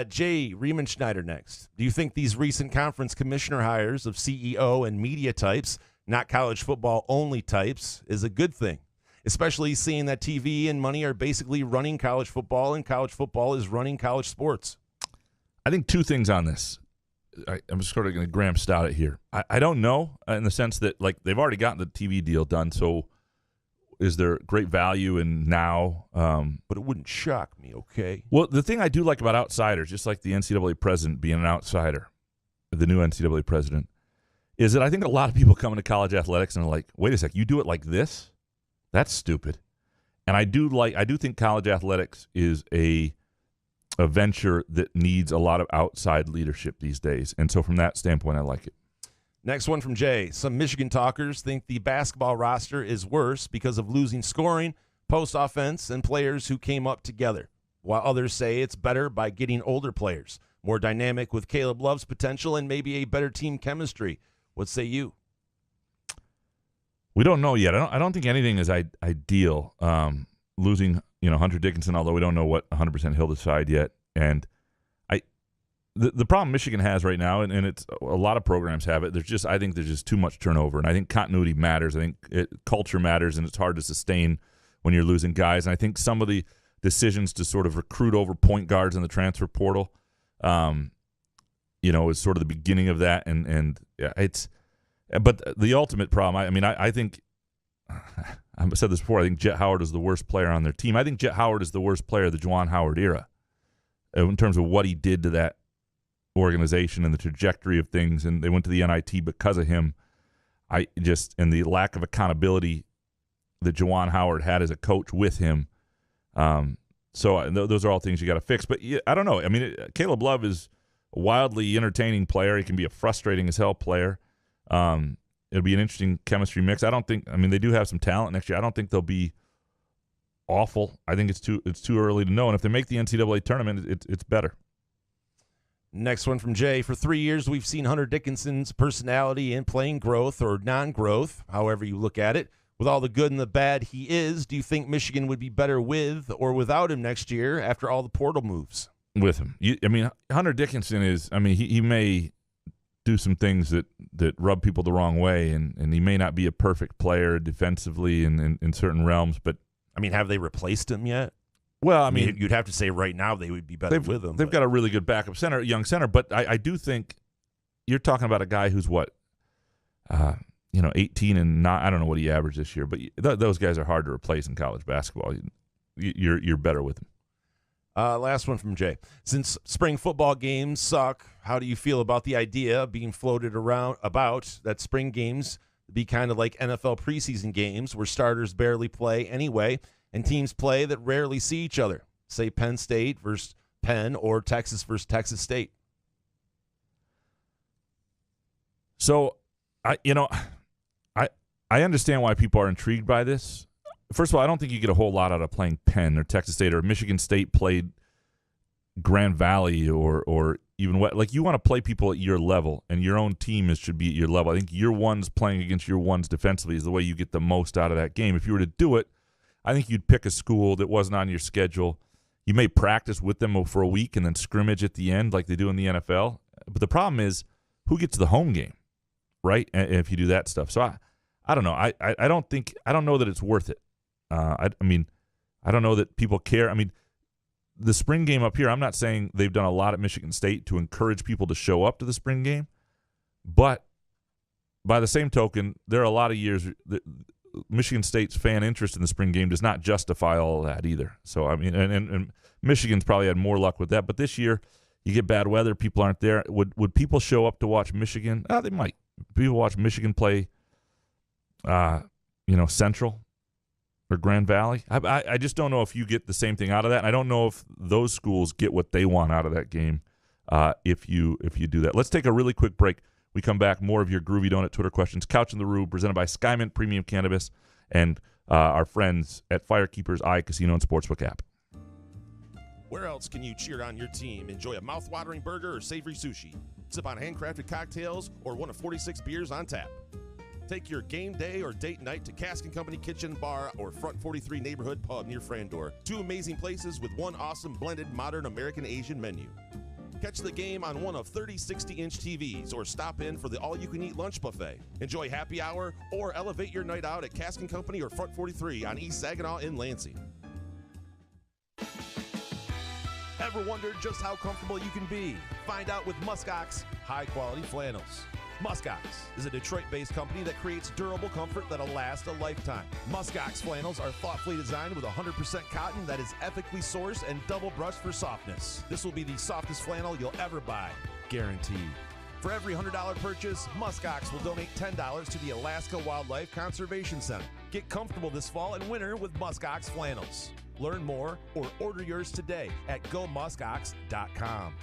Jay Riemenschneider next. Do you think these recent conference commissioner hires of CEO and media types, not college football only types, is a good thing? Especially seeing that TV and money are basically running college football and college football is running college sports. I think 2 things on this. I'm sort of going to Graham Stout it here. I don't know in the sense that, like, they've already gotten the TV deal done, so is there great value in now? But it wouldn't shock me, okay? Well, the thing I do like about outsiders, just like the NCAA president being an outsider, the new NCAA president, is that I think a lot of people come into college athletics and are like, wait a sec, you do it like this? That's stupid. And I do think college athletics is a venture that needs a lot of outside leadership these days. And so from that standpoint, I like it. Next one from Jay. Some Michigan talkers think the basketball roster is worse because of losing scoring, post offense, and players who came up together, while others say it's better by getting older players, more dynamic with Caleb Love's potential, and maybe a better team chemistry. What say you? We don't know yet. I don't think anything is ideal. Losing, Hunter Dickinson, although we don't know what 100% he'll decide yet. And the problem Michigan has right now, and it's a lot of programs have it. I think there's just too much turnover, and I think continuity matters. I think culture matters, and it's hard to sustain when you're losing guys. And I think some of the decisions to sort of recruit over point guards in the transfer portal, is sort of the beginning of that. And yeah, but the ultimate problem, I think, I've said this before, I think Jet Howard is the worst player on their team. I think Jet Howard is the worst player of the Juwan Howard era in terms of what he did to that organization and the trajectory of things. And they went to the NIT because of him. And the lack of accountability that Juwan Howard had as a coach with him. So those are all things you got to fix. But I don't know. Caleb Love is a wildly entertaining player. He can be a frustrating as hell player. It'll be an interesting chemistry mix. They do have some talent next year. I don't think they'll be awful. I think it's too early to know. And if they make the NCAA tournament, it's better. Next one from Jay. For 3 years, we've seen Hunter Dickinson's personality and playing growth or non-growth, however you look at it. With all the good and the bad he is, do you think Michigan would be better with or without him next year after all the portal moves? With him. Hunter Dickinson is, he may do some things that rub people the wrong way, and he may not be a perfect player defensively in certain realms, but have they replaced him yet? Well, you'd have to say right now they would be better with him. They've got a really good backup center, young center, but I do think you're talking about a guy who's 18 and not. I don't know what he averaged this year, but those guys are hard to replace in college basketball. You're better with them. Last one from Jay. Since spring football games suck, how do you feel about the idea being floated around about that spring games be kind of like NFL preseason games where starters barely play anyway and teams play that rarely see each other? Say Penn State versus Penn or Texas versus Texas State. So, I understand why people are intrigued by this. First of all, I don't think you get a whole lot out of playing Penn or Texas State or Michigan State played Grand Valley or even what. Like, you want to play people at your level, and your own team should be at your level. I think year one's playing against year ones defensively is the way you get the most out of that game. If you were to do it, I think you'd pick a school that wasn't on your schedule. You may practice with them for a week and then scrimmage at the end like they do in the NFL. But the problem is, who gets the home game, right? And if you do that stuff. So I don't know. I don't know that it's worth it. I don't know that people care. The spring game up here, I'm not saying they've done a lot at Michigan State to encourage people to show up to the spring game, but by the same token, there are a lot of years that Michigan State's fan interest in the spring game does not justify all of that either. So, and Michigan's probably had more luck with that, but this year you get bad weather, people aren't there. Would people show up to watch Michigan? They might. People watch Michigan play, Central or Grand Valley. I just don't know if you get the same thing out of that. And I don't know if those schools get what they want out of that game if you do that. Let's take a really quick break. We come back, more of your Groovy Donut Twitter questions. Couch in the Rue, presented by Skymint Premium Cannabis and our friends at Firekeepers iCasino and Sportsbook app. Where else can you cheer on your team, enjoy a mouth-watering burger or savory sushi, sip on handcrafted cocktails, or one of 46 beers on tap? Take your game day or date night to Cask & Company Kitchen Bar or Front 43 Neighborhood Pub near Frandor. Two amazing places with one awesome blended modern American Asian menu. Catch the game on one of 30 60-inch TVs or stop in for the all-you-can-eat lunch buffet. Enjoy happy hour or elevate your night out at Cask & Company or Front 43 on East Saginaw in Lansing. Ever wondered just how comfortable you can be? Find out with Muskox high-quality flannels. Muskox is a Detroit-based company that creates durable comfort that'll last a lifetime. Muskox flannels are thoughtfully designed with 100% cotton that is ethically sourced and double brushed for softness. This will be the softest flannel you'll ever buy, guaranteed. For every $100 purchase, Muskox will donate $10 to the Alaska Wildlife Conservation Center. Get comfortable this fall and winter with Muskox flannels. Learn more or order yours today at gomuskox.com.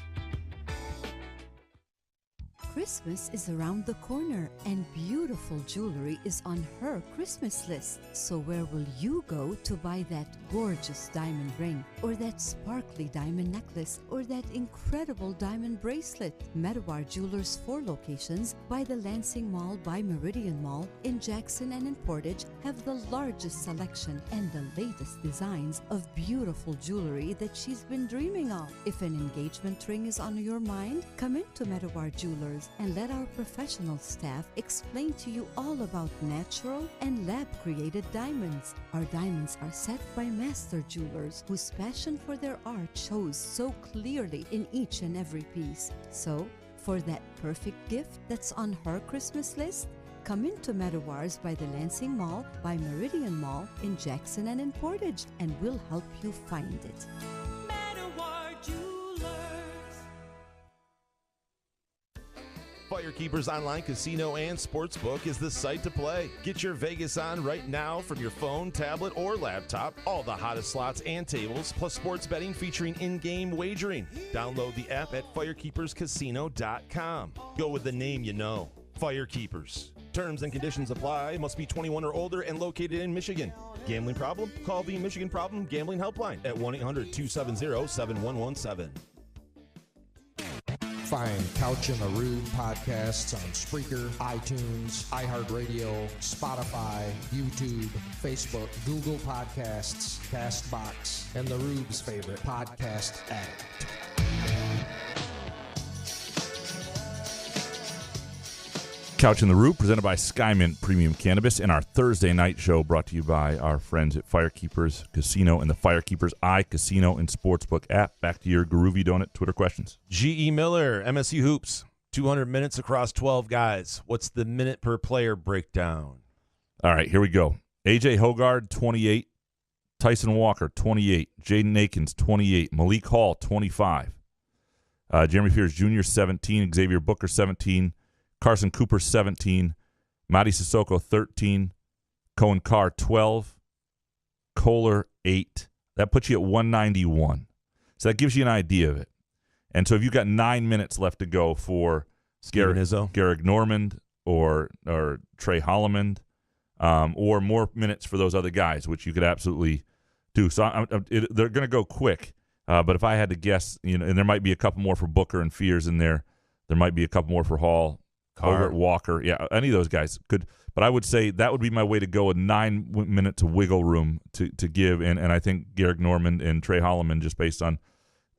Christmas is around the corner and beautiful jewelry is on her Christmas list. So where will you go to buy that gorgeous diamond ring or that sparkly diamond necklace or that incredible diamond bracelet? Medawar Jewelers' 4 locations by the Lansing Mall by Meridian Mall in Jackson and in Portage have the largest selection and the latest designs of beautiful jewelry that she's been dreaming of. If an engagement ring is on your mind, come into Medawar Jewelers and let our professional staff explain to you all about natural and lab-created diamonds. Our diamonds are set by master jewelers whose passion for their art shows so clearly in each and every piece. So, for that perfect gift that's on her Christmas list, come into Medawar's by the Lansing Mall by Meridian Mall in Jackson and in Portage, and we'll help you find it. Firekeepers Online Casino and Sportsbook is the site to play. Get your Vegas on right now from your phone, tablet, or laptop. All the hottest slots and tables, plus sports betting featuring in-game wagering. Download the app at firekeeperscasino.com. Go with the name you know. Firekeepers. Terms and conditions apply. Must be 21 or older and located in Michigan. Gambling problem? Call the Michigan Problem Gambling Helpline at 1-800-270-7117. Find Couch in the Rube podcasts on Spreaker, iTunes, iHeartRadio, Spotify, YouTube, Facebook, Google Podcasts, CastBox, and the Rube's favorite podcast addict. Couch in the Roof, presented by Skymint Premium Cannabis, and our Thursday night show brought to you by our friends at Firekeepers Casino and the Firekeepers iCasino and Sportsbook app. Back to your Groovy Donut Twitter questions. G.E. Miller, MSU Hoops, 200 minutes across 12 guys. What's the minute per player breakdown? All right, here we go. A.J. Hogard, 28. Tyson Walker, 28. Jaden Akins, 28. Malik Hall, 25. Jeremy Fears Jr., 17. Xavier Booker, 17. Carson Cooper, 17. Mady Sissoko, 13. Cohen Carr, 12. Kohler, 8. That puts you at 191. So that gives you an idea of it. And so if you've got 9 minutes left to go for Garrick Normand or Trey Holloman, or more minutes for those other guys, which you could absolutely do. So they're going to go quick. But if I had to guess, and there might be a couple more for Booker and Fears in there. There might be a couple more for Hall. Carr, Walker, yeah, any of those guys could. But I would say that would be my way to go, with 9 minutes of wiggle room to give. And I think Garrick Normand and Trey Holloman, just based on,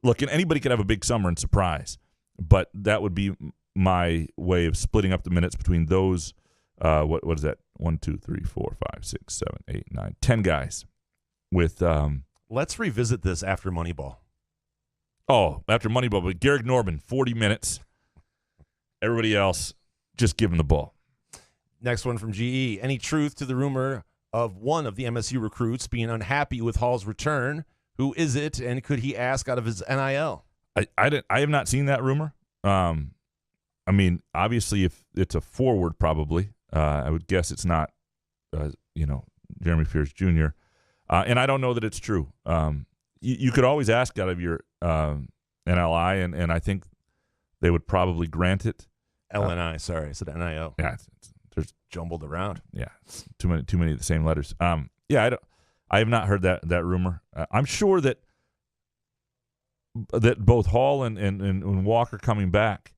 look, and anybody could have a big summer and surprise. But that would be my way of splitting up the minutes between those, what is that? 1, 2, 3, 4, 5, 6, 7, 8, 9, 10 guys with let's revisit this after Moneyball. Oh, after Moneyball, but Garrick Normand, 40 minutes. Everybody else, just give him the ball. Next one from GE. Any truth to the rumor of one of the MSU recruits being unhappy with Hall's return? Who is it, and could he ask out of his NIL? I have not seen that rumor. I mean, obviously, if it's a forward, probably. I would guess it's not, Jeremy Fears Jr. And I don't know that it's true. You could always ask out of your NLI, and I think they would probably grant it. LNI, sorry, I said NIL. Yeah, there's jumbled around. Yeah, it's too many of the same letters. I have not heard that rumor. I'm sure that both Hall and Walker coming back.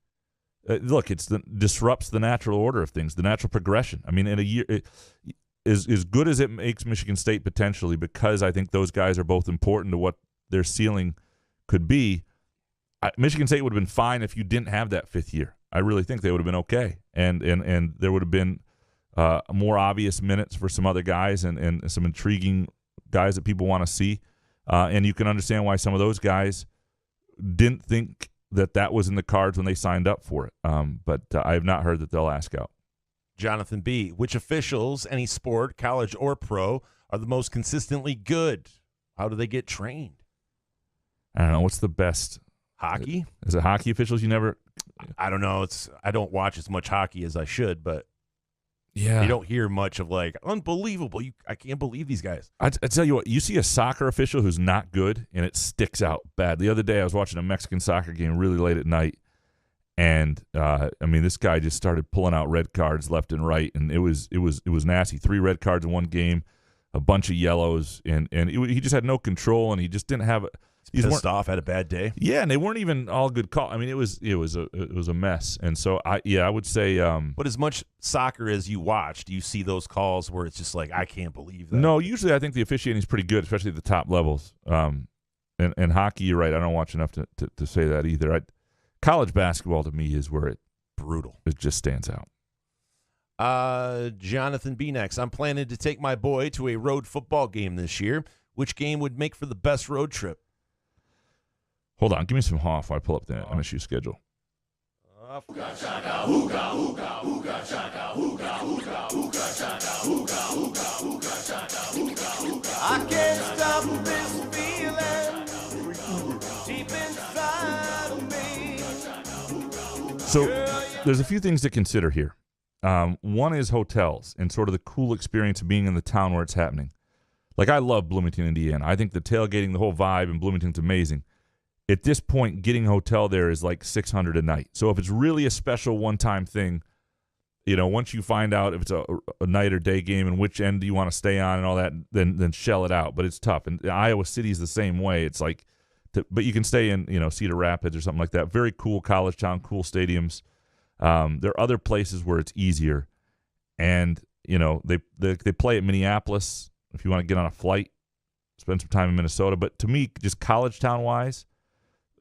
Look, disrupts the natural order of things, the natural progression. I mean, in a year, as good as it makes Michigan State potentially, because I think those guys are both important to what their ceiling could be. Michigan State would have been fine if you didn't have that fifth year. I really think they would have been okay, and there would have been more obvious minutes for some other guys and some intriguing guys that people want to see, and you can understand why some of those guys didn't think that was in the cards when they signed up for it. But I have not heard that they'll ask out. Jonathan B., which officials, any sport, college or pro, are the most consistently good? How do they get trained? I don't know. What's the best? Hockey? Is it hockey officials you never? I don't know. I don't watch as much hockey as I should, but Yeah. you don't hear much of like, unbelievable. I can't believe these guys. I tell you what, you see a soccer official who's not good, and it sticks out bad. The other day, I was watching a Mexican soccer game really late at night, and this guy just started pulling out red cards left and right, and it was nasty. 3 red cards in one game, a bunch of yellows, and he just had no control, and he just didn't have. Pissed off, had a bad day. Yeah, and they weren't even all good calls. I mean, it was a mess, and so I would say. But as much soccer as you watch, do you see those calls where it's just like, I can't believe that? No, usually I think the officiating is pretty good, especially at the top levels. And hockey, you're right. I don't watch enough to say that either. College basketball to me is where it just stands out. Jonathan B. next. I'm planning to take my boy to a road football game this year. Which game would make for the best road trip? Hold on, give me some Hoff while I pull up the MSU schedule. I can't stop this feeling deep inside of me. So there's a few things to consider here. One is hotels and sort of the cool experience of being in the town where it's happening. Like, I love Bloomington, Indiana. I think the tailgating, the whole vibe in Bloomington's amazing. At this point, getting a hotel there is like $600 a night. So if it's really a special one-time thing, once you find out if it's a night or day game and which end do you want to stay on and all that, then shell it out. But it's tough. And Iowa City's the same way. It's like, but you can stay in, Cedar Rapids or something like that. Very cool college town, cool stadiums. There are other places where it's easier. And, they play at Minneapolis if you want to get on a flight, spend some time in Minnesota. But to me, just college town-wise,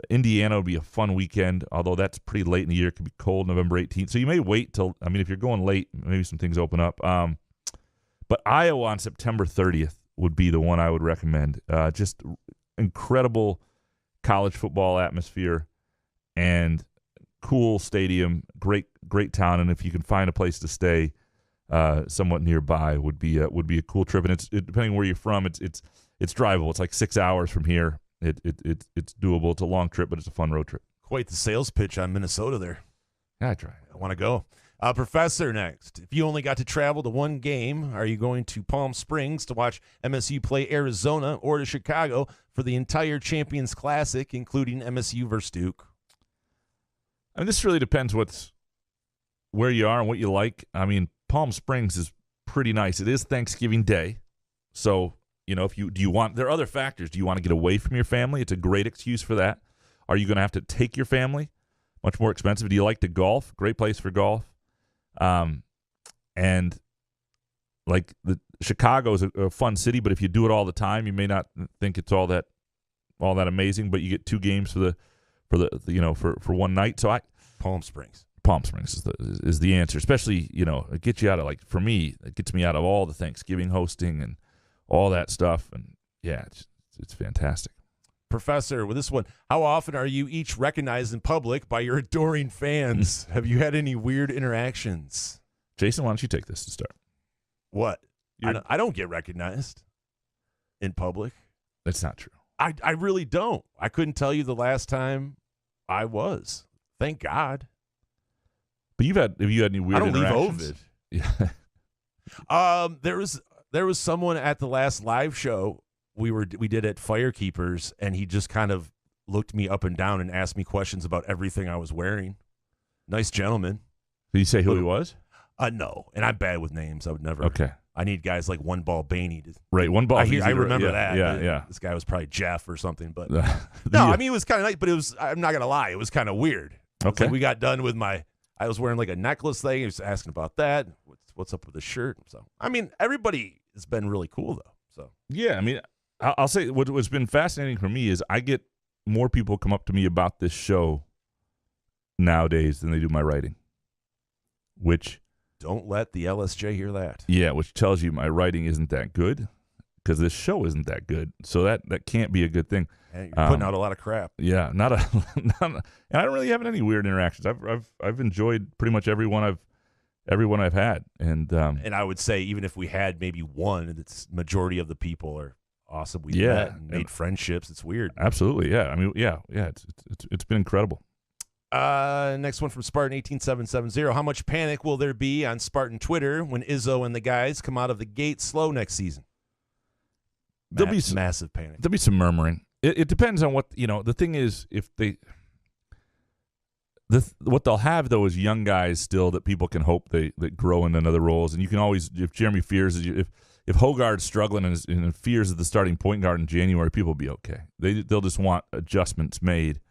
Indiana would be a fun weekend, although that's pretty late in the year. It could be cold, November 18th. So you may wait till, if you're going late, maybe some things open up. But Iowa on September 30th would be the one I would recommend. Just incredible college football atmosphere and cool stadium, great town. And if you can find a place to stay somewhat nearby, would be a cool trip. And it's depending where you're from, it's drivable. It's like 6 hours from here. It's doable. It's a long trip, but it's a fun road trip. Quite the sales pitch on Minnesota there. Yeah, I try. I want to go. Professor next. If you only got to travel to one game, are you going to Palm Springs to watch MSU play Arizona or to Chicago for the entire Champions Classic, including MSU versus Duke? This really depends where you are and what you like. Palm Springs is pretty nice. It is Thanksgiving Day, so there are other factors. Do you want to get away from your family? It's a great excuse for that. Are you going to have to take your family? Much more expensive. Do you like to golf? Great place for golf. And like Chicago is a fun city, but if you do it all the time, you may not think it's all that amazing. But you get 2 games for one night. So Palm Springs is the answer. Especially it gets you out of, for me, it gets me out of all the Thanksgiving hosting and all that stuff, and yeah, it's fantastic. Professor, with this one, how often are you each recognized in public by your adoring fans? Have you had any weird interactions? Jason, why don't you take this to start? What? I don't get recognized in public. That's not true. I really don't. I couldn't tell you the last time I was. Thank God. But have you had any weird interactions? I don't leave Ovid. There was someone at the last live show we did at Firekeepers, and he just kind of looked me up and down and asked me questions about everything I was wearing. Nice gentleman. Did you say who he was? No, and I'm bad with names. I would never. Okay. I need guys like One Ball Baney. Right, One Ball. I remember that. Yeah. This guy was probably Jeff or something, but no, it was kind of nice. But I'm not gonna lie, it was kind of weird. Okay. Like we got done with I was wearing like a necklace thing. He was asking about that. What's up with the shirt? So everybody has been really cool though. So yeah, I'll say what's been fascinating for me is I get more people come up to me about this show nowadays than they do my writing. Which don't let the LSJ hear that. Yeah, which tells you my writing isn't that good. because this show isn't that good. So that can't be a good thing. Hey, you're putting out a lot of crap. Yeah, and I don't really have any weird interactions. I've enjoyed pretty much everyone I've had, and I would say even if we had maybe one, it's majority of the people are awesome. We Yeah, met and made friendships. It's weird. absolutely, yeah. I mean, yeah, it's been incredible. Next one from Spartan 18770. How much panic will there be on Spartan Twitter when Izzo and the guys come out of the gate slow next season? There'll be some, massive panic. There'll be some murmuring. It depends on what the thing is. If what they'll have though is young guys still that people can hope that grow into other roles, and you can always, if Jeremy Fears is if Hogard's struggling and Fears is the starting point guard in January, people will be okay. They'll just want adjustments made.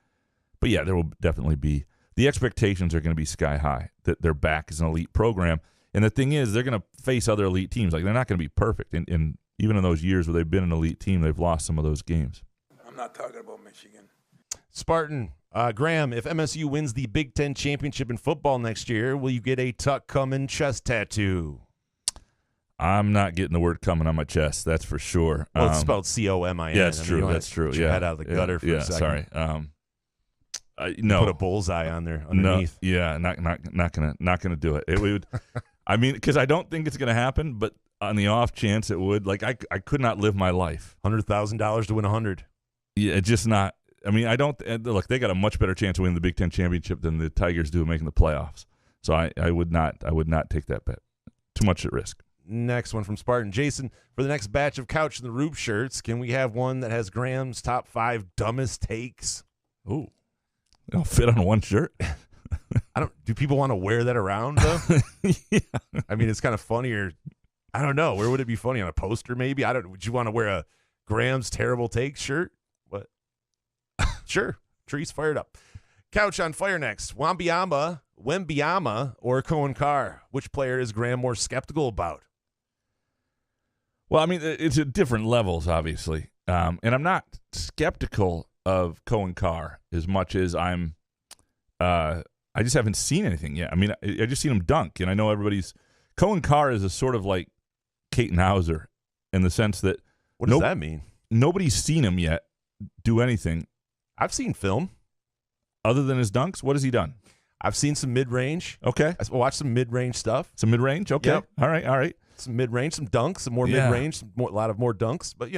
But yeah, there will definitely be, the expectations are going to be sky high that they're back as an elite program. And the thing is, they're going to face other elite teams. Like, they're not going to be perfect. And even in those years where they've been an elite team, they've lost some of those games. I'm not talking about Michigan. Spartan, Graham, if MSU wins the Big Ten championship in football next year, will you get a Tuck Coming chest tattoo? I'm not getting the word coming on my chest, that's for sure. Well, it's spelled C-O-M-I-N. Yeah, it's true. That's true. Get your head out of the gutter for a second. Sorry. No. Put a bullseye on there underneath. No, yeah, not gonna do it. It would. I mean, because I don't think it's gonna happen. But on the off chance it would, like, I could not live my life. $100,000 to win 100. Yeah, just not. I mean, I don't look. They got a much better chance of winning the Big Ten championship than the Tigers do of making the playoffs. So I would not take that bet. Too much at risk. Next one from Spartan. Jason, for the next batch of Couch in the Roof shirts, can we have one that has Graham's top 5 dumbest takes? Ooh. It'll fit on one shirt. Do people want to wear that around though? Yeah. I mean, it's kind of funnier. I don't know. Where would it be funny? On a poster, maybe? Would you want to wear a Graham's terrible take shirt? What? Sure. Trees fired up. Couch on fire next. Wembyama, or Cohen Carr? Which player is Graham more skeptical about? Well, I mean, it's at different levels, obviously. And I'm not skeptical of Cohen Carr as much as I just haven't seen anything yet. I mean, I just seen him dunk, and I know Cohen Carr is a sort of like Caton Hauser in the sense that what does that mean? Nobody's seen him yet do anything. I've seen film. Other than his dunks, what has he done? I've seen some mid-range. Okay. I watched some mid-range stuff. Some mid-range? Okay. Yep. All right. Some mid-range, some dunks, some more mid-range, a lot of more dunks, but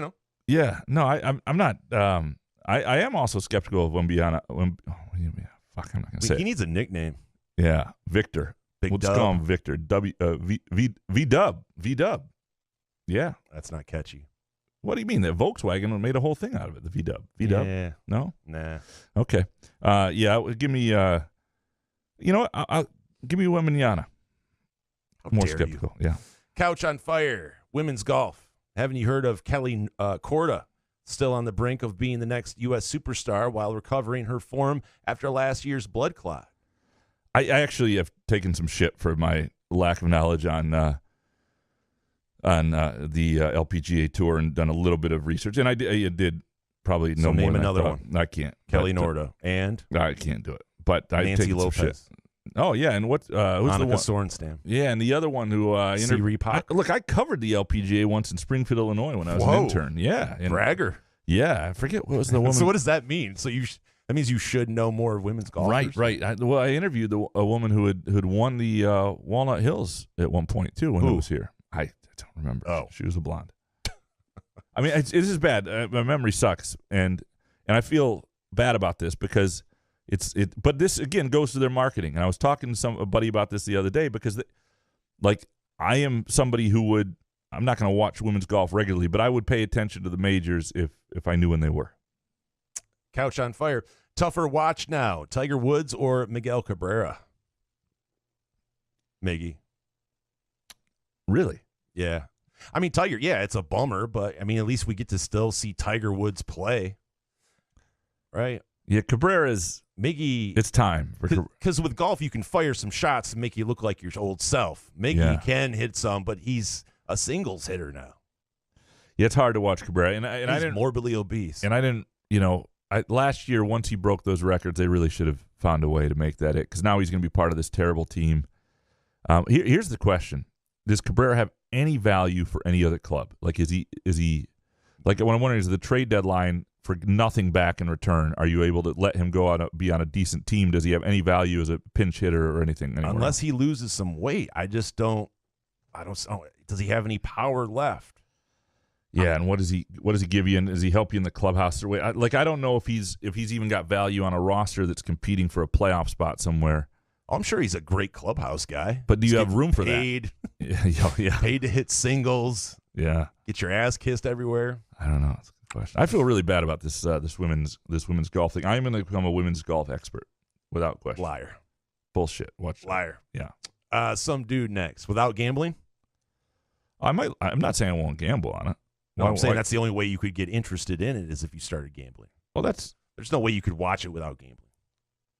Yeah. No, I'm not. I am also skeptical of Wembyama. Fuck, I'm not going to say it. He needs a nickname. Yeah, Victor. We'll just call him Victor. V-Dub. Yeah. That's not catchy. What do you mean? That Volkswagen made a whole thing out of it, the V-Dub. V-Dub? Yeah. No? Nah. Okay. Yeah, give me, you know what? I'll give me Wembanyama. More skeptical, yeah. Couch on fire. Women's golf. Haven't you heard of Kelly Korda? Still on the brink of being the next U.S. superstar while recovering her form after last year's blood clot. I actually have taken some shit for my lack of knowledge on the LPGA Tour and done a little bit of research, and I did probably so no name more than another I thought. one. I can't. Kelly Norda and I can't do it. But I Nancy take some shit. Lopez. Oh yeah, and what? Who's Annika the one? Sorenstam. Yeah, and the other one who Reebok. I covered the LPGA once in Springfield, Illinois, when I was an intern. Yeah, and, bragger. Yeah, I forget what was the woman. So what does that mean? So that means you should know more of women's golfers? Right. I interviewed a woman who had won the Walnut Hills at one point too when I was here. I don't remember. Oh, she was a blonde. I mean, it is bad. My memory sucks, and I feel bad about this because But this again goes to their marketing. And I was talking to somebody about this the other day because, I am somebody who would. I'm not going to watch women's golf regularly, but I would pay attention to the majors if I knew when they were. Couch on fire. Tougher watch now, Tiger Woods or Miguel Cabrera? Miggy. Really? Yeah. I mean, Tiger, yeah, it's a bummer, but, I mean, at least we get to still see Tiger Woods play. Right? Yeah, Cabrera's... Miggy... It's time. Because with golf, you can fire some shots to make you look like your old self. Miggy can hit some, but he's a singles hitter now. Yeah, it's hard to watch Cabrera. And he's I didn't, morbidly obese. And I didn't, last year, once he broke those records, they really should have found a way to make that it. Because now he's going to be part of this terrible team. Here's the question. Does Cabrera have any value for any other club? Like, is he like, what I'm wondering is the trade deadline for nothing back in return. Are you able to let him go out be on a decent team? Does he have any value as a pinch hitter or anything? Unless he loses some weight, I don't. Does he have any power left? Yeah, and what does he give you? And does he help you in the clubhouse? I don't know if he's even got value on a roster that's competing for a playoff spot somewhere. I'm sure he's a great clubhouse guy. But do you have room for that? Yeah. Paid to hit singles. Yeah. Get your ass kissed everywhere. I don't know. That's a good question. I feel really bad about this women's golf thing. I am going to become a women's golf expert without question. Liar. Bullshit. Watch that. Liar. Yeah. Some dude next. Without gambling? I'm not saying I won't gamble on it. No, I'm saying that's the only way you could get interested in it is if you started gambling. Well, there's no way you could watch it without gambling.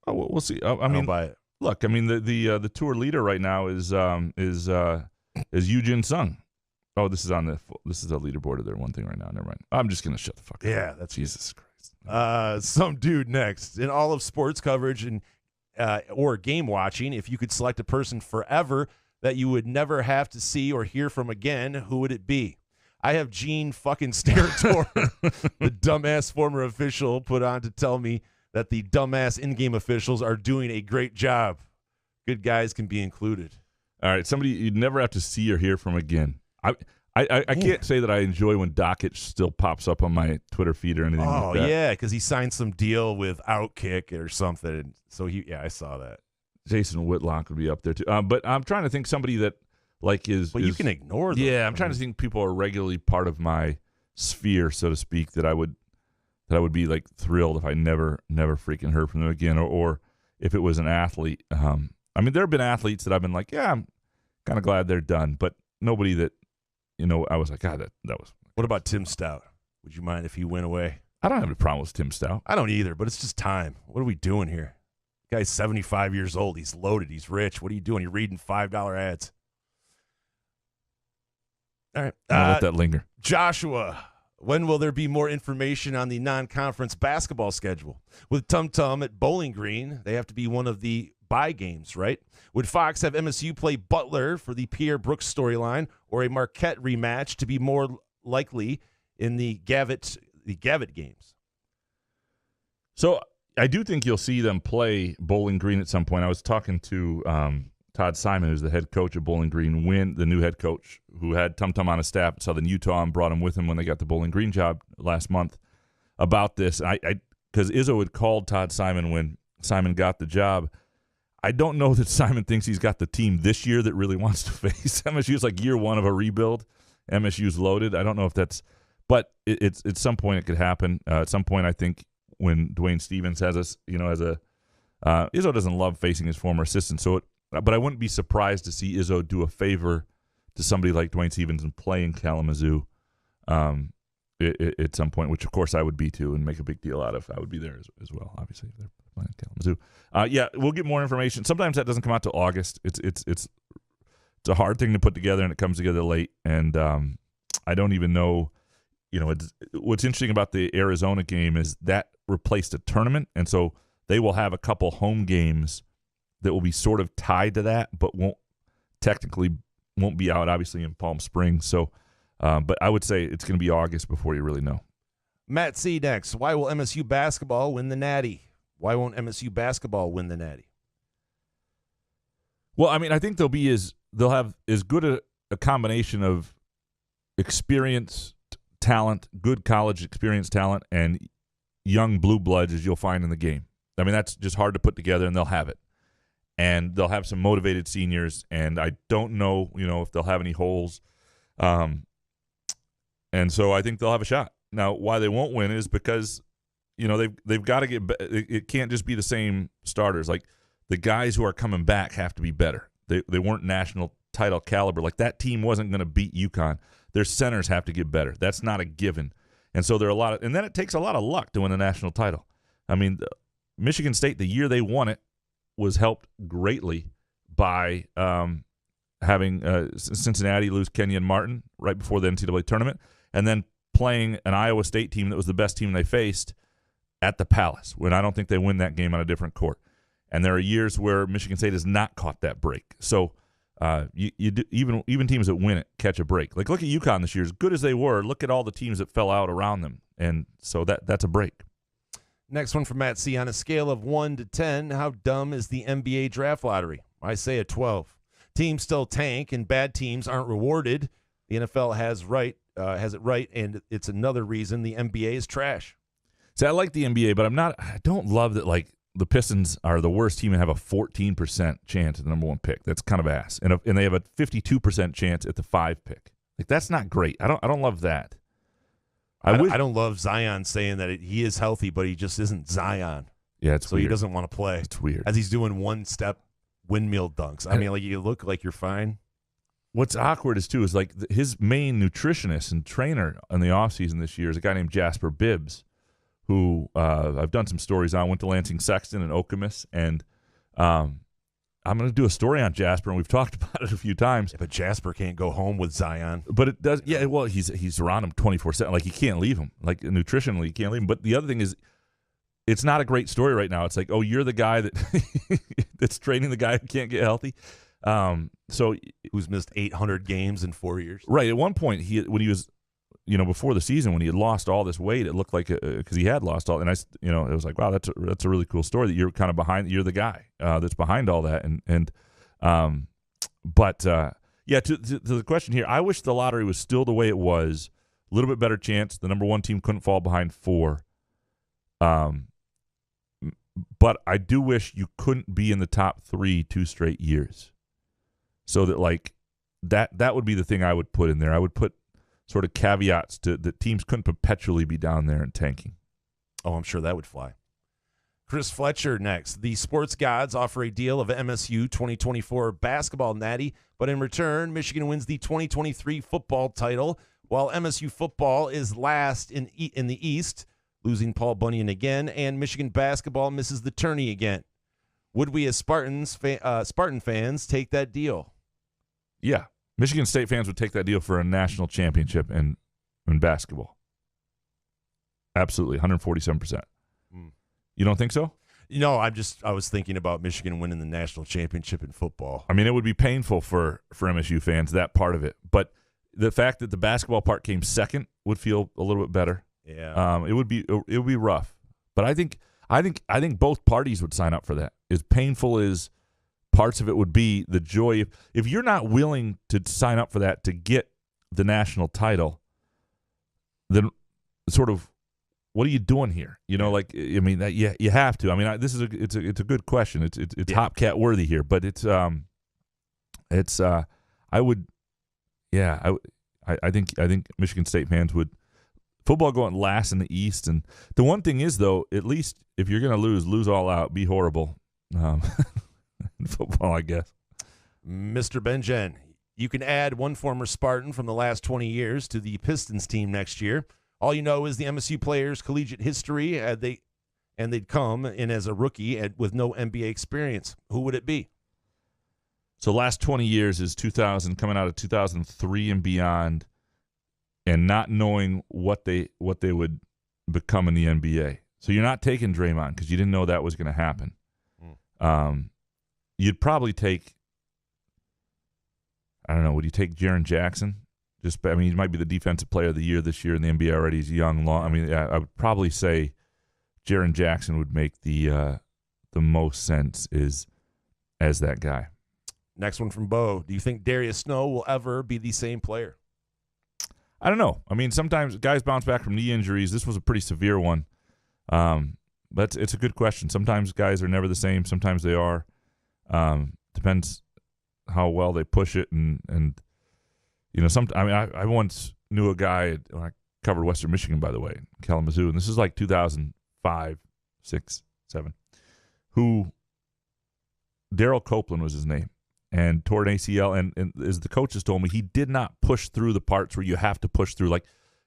Oh, we'll see. I mean, buy it. Look, I mean the tour leader right now is Yu-Jin Sung. Oh, this is a leaderboard of their one thing right now. Never mind. I'm just gonna shut the fuck up. Yeah, that's Jesus Christ. Some dude next in all of sports coverage and or game watching. If you could select a person forever that you would never have to see or hear from again, who would it be? I have Gene fucking Steratore, the dumbass former official, put on to tell me that the dumbass in-game officials are doing a great job. Good guys can be included. All right, somebody you'd never have to see or hear from again. I can't say that I enjoy when Dockich still pops up on my Twitter feed or anything like that. Oh, yeah, because he signed some deal with Outkick or something. So, I saw that. Jason Whitlock would be up there, too. But I'm trying to think somebody that, like, is... But you can ignore them. Yeah, I'm trying to think people are regularly part of my sphere, so to speak, that I would be, like, thrilled if I never freaking heard from them again, or if it was an athlete. I mean, there have been athletes that I've been like, yeah, I'm kind of glad they're done, but nobody that, I was like, God, that was... What about Tim Stout? Would you mind if he went away? I don't have a problem with Tim Stout. I don't either, but it's just time. What are we doing here? The guy's 75 years old. He's loaded. He's rich. What are you doing? You're reading $5 ads. All right. I'll let that linger. Joshua, when will there be more information on the non-conference basketball schedule? With Tum Tum at Bowling Green, they have to be one of the bye games, right? Would Fox have MSU play Butler for the Pierre Brooks storyline or a Marquette rematch to be more likely in the Gavitt games? So I do think you'll see them play Bowling Green at some point. I was talking to Todd Simon, who's the head coach of Bowling Green, the new head coach who had Tum Tum on his staff at Southern Utah and brought him with him when they got the Bowling Green job last month, about this. Because Izzo had called Todd Simon when Simon got the job. I don't know that Simon thinks he's got the team this year that really wants to face MSU. It's like year one of a rebuild. MSU's loaded. I don't know if that's, but it's at some point it could happen. At some point, I think when Dwayne Stevens has us, Izzo doesn't love facing his former assistant. But I wouldn't be surprised to see Izzo do a favor to somebody like Dwayne Stevens and play in Kalamazoo at some point, which of course I would be too, and make a big deal out of. I would be there as well, obviously, if they're playing Kalamazoo. Yeah, we'll get more information. Sometimes that doesn't come out till August. It's a hard thing to put together, and it comes together late. And I don't even know. What's interesting about the Arizona game is that replaced a tournament, and so they will have a couple home games that will be sort of tied to that, but won't be out obviously in Palm Springs. So, but I would say it's going to be August before you really know. Matt C. next. Why will MSU basketball win the Natty? Why won't MSU basketball win the Natty? Well, I mean, I think they'll have as good a combination of experienced talent, good college experience talent, and young blue bloods as you'll find in the game. I mean, that's just hard to put together, and they'll have it. And they'll have some motivated seniors, and I don't know, if they'll have any holes. And so I think they'll have a shot. Now, why they won't win is because, they've got to get – it can't just be the same starters. Like, the guys who are coming back have to be better. They weren't national title caliber. Like, that team wasn't going to beat UConn. Their centers have to get better. That's not a given. And so there are and then it takes a lot of luck to win a national title. I mean, Michigan State, the year they won it, was helped greatly by having Cincinnati lose Kenyon Martin right before the NCAA tournament, and then playing an Iowa State team that was the best team they faced at the Palace, when I don't think they win that game on a different court. And there are years where Michigan State has not caught that break. So you do, even teams that win it catch a break. Like look at UConn this year. As good as they were, look at all the teams that fell out around them, and so that's a break. Next one from Matt C. On a scale of 1 to 10, how dumb is the NBA draft lottery? I say a 12. Teams still tank, and bad teams aren't rewarded. The NFL has it right, and it's another reason the NBA is trash. See, I like the NBA, but I don't love that. Like the Pistons are the worst team and have a 14% chance at the number 1 pick. That's kind of ass, and they have a 52% chance at the 5 pick. Like that's not great. I don't love that. I don't love Zion saying that he is healthy, but he just isn't Zion. Yeah, it's so weird. He doesn't want to play. It's weird as he's doing one-step windmill dunks. I mean, like you look like you're fine. What's awkward is like his main nutritionist and trainer in the offseason this year is a guy named Jasper Bibbs, who I've done some stories on. Went to Lansing Sexton and Okemos, and I'm going to do a story on Jasper, and we've talked about it a few times. Yeah, but Jasper can't go home with Zion. But it does, yeah. Well, he's around him 24/7. Like, you can't leave him. Like, nutritionally, you can't leave him. But the other thing is, it's not a great story right now. It's like, oh, you're the guy that's training the guy who can't get healthy. So who's missed 800 games in 4 years? Right. At one point, when he was, before the season, when he had lost all this weight, it looked like because he had lost all, and it was like, wow, that's a really cool story that you're kind of behind. You're the guy that's behind all that, but to the question here, I wish the lottery was still the way it was. A little bit better chance. The number 1 team couldn't fall behind 4. But I do wish you couldn't be in the top 3 2 straight years. So that like that would be the thing I would put in there. I would put sort of caveats to that teams couldn't perpetually be down there and tanking. Oh, I'm sure that would fly. Chris Fletcher next. The sports gods offer a deal of MSU 2024 basketball natty, but in return, Michigan wins the 2023 football title, while MSU football is last in the East, losing Paul Bunyan again, and Michigan basketball misses the tourney again. Would we as Spartan fans take that deal? Yeah. Michigan State fans would take that deal for a national championship in basketball. Absolutely, 147%. You don't think so? No, I was thinking about Michigan winning the national championship in football. I mean, it would be painful for MSU fans, that part of it. But the fact that the basketball part came second would feel a little bit better. Yeah. It would be rough. But I think both parties would sign up for that. As painful as parts of it would be, the joy. If you're not willing to sign up for that to get the national title, then sort of what are you doing here? Like, I mean, you have to. I mean, it's a good question. It's Hopcat worthy here, but I think Michigan State fans would. Football going last in the East, and the one thing is, though, at least if you're going to lose all out, be horrible. Football, I guess. Mr. Benjen, you can add one former Spartan from the last 20 years to the Pistons team next year. All you know is the MSU players' collegiate history, and they'd come in as a rookie with no NBA experience. Who would it be? So last 20 years is 2000, coming out of 2003 and beyond. And not knowing what they would become in the NBA. So you're not taking Draymond because you didn't know that was going to happen. You'd probably take, I don't know, would you take Jaren Jackson? He might be the defensive player of the year this year in the NBA already. He's young, long. I mean, I would probably say Jaren Jackson would make the most sense as that guy. Next one from Bo. Do you think Darius Snow will ever be the same player? I don't know. I mean, sometimes guys bounce back from knee injuries. This was a pretty severe one. But it's a good question. Sometimes guys are never the same. Sometimes they are. Depends how well they push it. And I once knew a guy, I covered Western Michigan, by the way, Kalamazoo, and this is like 2005, 6, 7, who Daryl Copeland was his name. And tore an ACL, and as the coaches told me, he did not push through the parts where you have to push through. Like,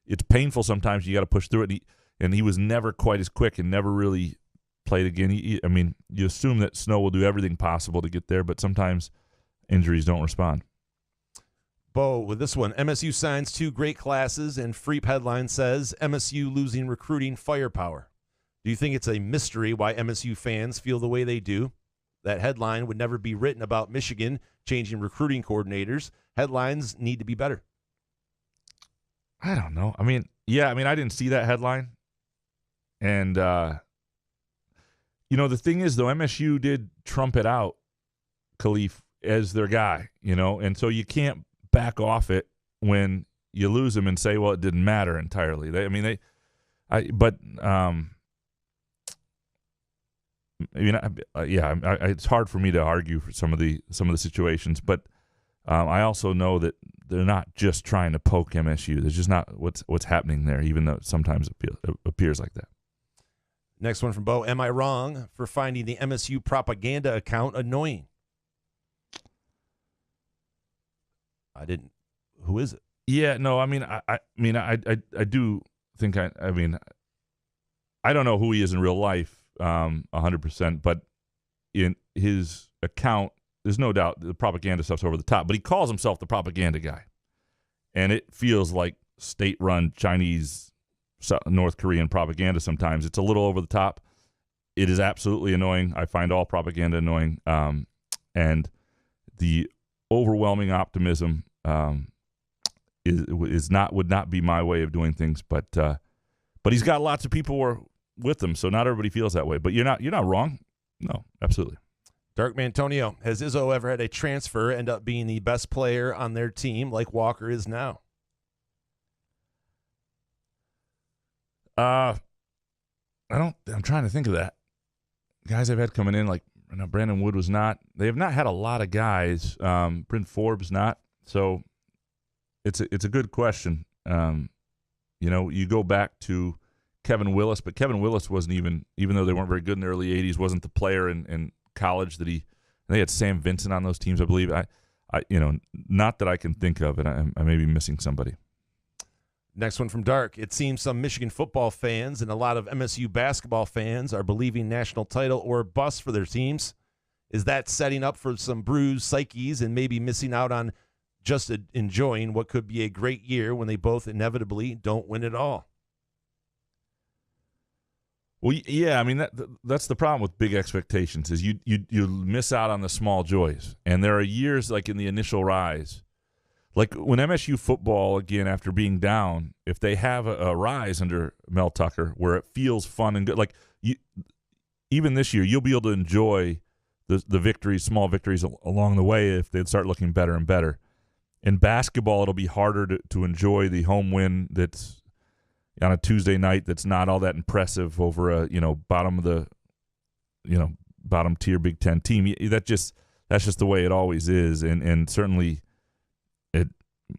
it's painful sometimes. You got to push through it, and he was never quite as quick and never really played again. You assume that Snow will do everything possible to get there, but sometimes injuries don't respond. Bo, with this one, MSU signs 2 great classes, and Freep headline says, MSU losing recruiting firepower. Do you think it's a mystery why MSU fans feel the way they do? That headline would never be written about Michigan changing recruiting coordinators. Headlines need to be better. I don't know. I mean, I didn't see that headline. And, the thing is, though, MSU did trumpet out Khalif as their guy, and so you can't back off it when you lose him and say, well, it didn't matter entirely. It's hard for me to argue for some of the situations, but I also know that they're not just trying to poke MSU. There's just not what's happening there, even though sometimes it appears like that. Next one from Bo. Am I wrong for finding the MSU propaganda account annoying? I didn't. Who is it? Yeah, no, I do think I don't know who he is in real life 100%, but in his account, there's no doubt the propaganda stuff's over the top, but he calls himself the propaganda guy. And it feels like state-run Chinese, North Korean propaganda sometimes. It's a little over the top. It is absolutely annoying. I find all propaganda annoying. And the overwhelming optimism would not be my way of doing things, but he's got lots of people who are with him, so not everybody feels that way. But you're not wrong. No, absolutely. Dark Mantonio, has Izzo ever had a transfer end up being the best player on their team like Walker is now? I'm trying to think of that. Guys I've had coming in, like Brandon Wood was not. They have not had a lot of guys. Bryn Forbes not. So it's a good question. You go back to Kevin Willis, but Kevin Willis wasn't even though they weren't very good in the early 80s, wasn't the player in college that they had Sam Vincent on those teams, I believe. I not that I can think of, and I may be missing somebody. Next one from Dark. It seems some Michigan football fans and a lot of MSU basketball fans are believing national title or bust for their teams. Is that setting up for some bruised psyches and maybe missing out on just enjoying what could be a great year when they both inevitably don't win it all? Well, yeah, that's the problem with big expectations is you miss out on the small joys. And there are years like in the initial rise, like when MSU football, again, after being down, if they have a rise under Mel Tucker where it feels fun and good, like even this year, you'll be able to enjoy the victories, small victories along the way if they start looking better and better. In basketball, it'll be harder to enjoy the home win that's on a Tuesday night that's not all that impressive over a bottom tier Big Ten team. That's just the way it always is, and certainly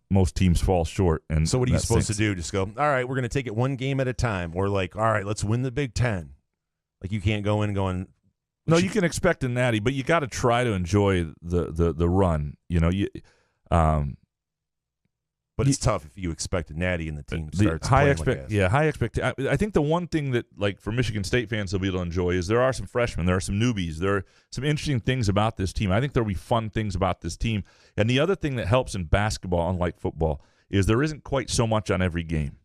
most teams fall short. And so what are you supposed to do? Just go, all right, we're going to take it one game at a time, or like, all right, let's win the Big Ten. Like you can't go in going. No, you can expect a natty, but you got to try to enjoy the run. But it's tough if you expect a natty and the team starts high playing expectation. I think the one thing that, like, for Michigan State fans they'll be able to enjoy is there are some freshmen, there are some newbies, there are some interesting things about this team. I think there'll be fun things about this team. And the other thing that helps in basketball, unlike football, is there isn't quite so much on every game.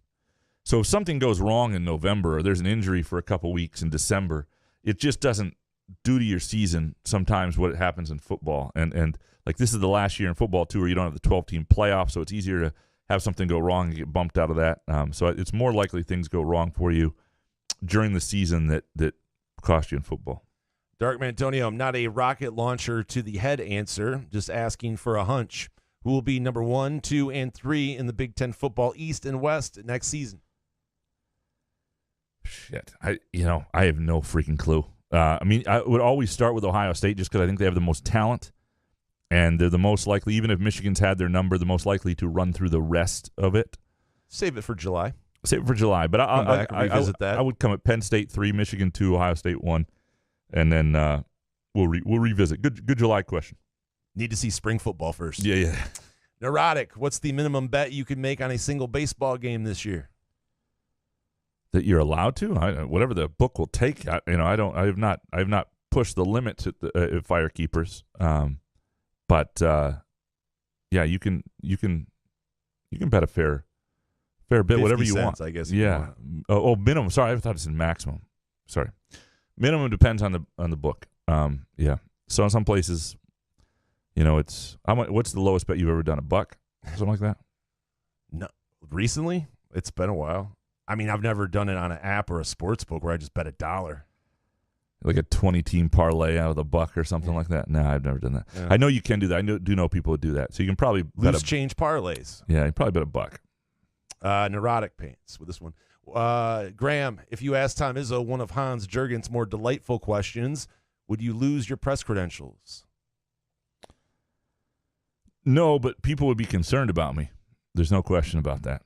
So if something goes wrong in November or there's an injury for a couple weeks in December, it just doesn't do to your season sometimes what happens in football. And like this is the last year in football, too, where you don't have the 12-team playoff, so it's easier to have something go wrong and get bumped out of that. So it's more likely things go wrong for you during the season that cost you in football. Dark Mantonio, I'm not a rocket launcher to the head answer, just asking for a hunch. Who will be number 1, 2, and 3 in the Big Ten football East and West next season? Shit. I have no freaking clue. I would always start with Ohio State just because I think they have the most talent. And they're the most likely, even if Michigan's had their number, the most likely to run through the rest of it. Save it for July. But revisit that. I would come at Penn State 3, Michigan 2, Ohio State 1, and then we'll revisit. Good July question. Need to see spring football first. Yeah. Neurotic. What's the minimum bet you can make on a single baseball game this year? That you're allowed to? Whatever the book will take. I have not pushed the limits at Firekeepers. But you can bet a fair bit, whatever you want. I guess. Yeah. Minimum. Sorry, I thought it said maximum. Sorry, minimum depends on the book. Yeah. So in some places, it's what's the lowest bet you've ever done? $1, something like that. No, recently it's been a while. I mean, I've never done it on an app or a sports book where I just bet $1. Like a 20-team parlay out of $1 or something like that. No, I've never done that. Yeah. I know you can do that. I do know people who do that. So you can probably Loose change parlays. Yeah, you probably bet $1. Neurotic paints with this one. Graham, if you asked Tom Izzo one of Hans Jurgen's more delightful questions, would you lose your press credentials? No, but people would be concerned about me. There's no question about that.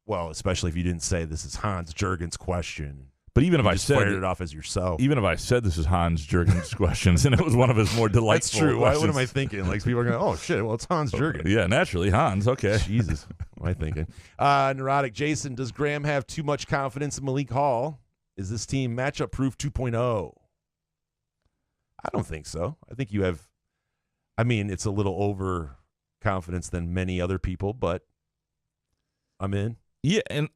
Well, especially if you didn't say this is Hans Jurgen's question. But even if I just said fired it off as yourself. Even if I said this is Hans Jurgen's questions and it was one of his more delightful That's true. questions. What am I thinking? Like people are going, oh, shit, well, it's Hans Jurgen. Yeah, naturally, Hans. Okay. Jesus. What am I thinking? Neurotic Jason, does Graham have too much confidence in Malik Hall? Is this team matchup proof 2.0? I don't think so. I think you have, it's a little over confidence than many other people, but I'm in. Yeah, and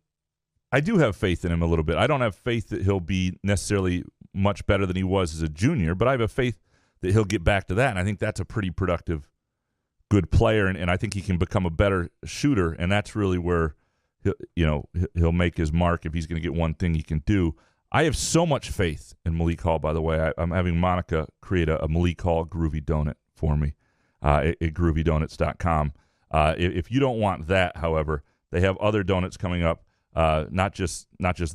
I do have faith in him a little bit. I don't have faith that he'll be necessarily much better than he was as a junior, but I have a faith that he'll get back to that, and I think that's a pretty productive, good player, and I think he can become a better shooter, and that's really where he'll make his mark if he's going to get one thing he can do. I have so much faith in Malik Hall, by the way. I'm having Monica create a Malik Hall Groovy Donut for me at groovydonuts.com. If you don't want that, however, they have other donuts coming up. Not just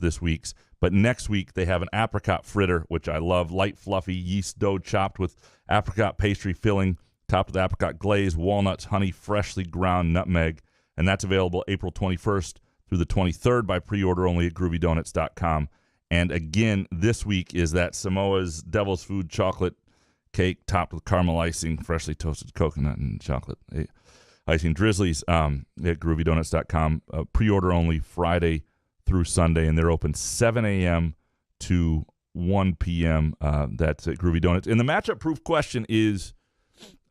this week's, but next week they have an apricot fritter, which I love. Light, fluffy yeast dough chopped with apricot pastry filling, topped with apricot glaze, walnuts, honey, freshly ground nutmeg, and that's available April 21st through the 23rd by pre-order only at groovydonuts.com. And again, this week is that Samoa's Devil's Food chocolate cake topped with caramel icing, freshly toasted coconut, and chocolate icing drizzlies at groovydonuts.com. Pre-order only Friday through Sunday, and they're open 7 a.m. to 1 p.m. That's at Groovy Donuts. And the matchup-proof question is,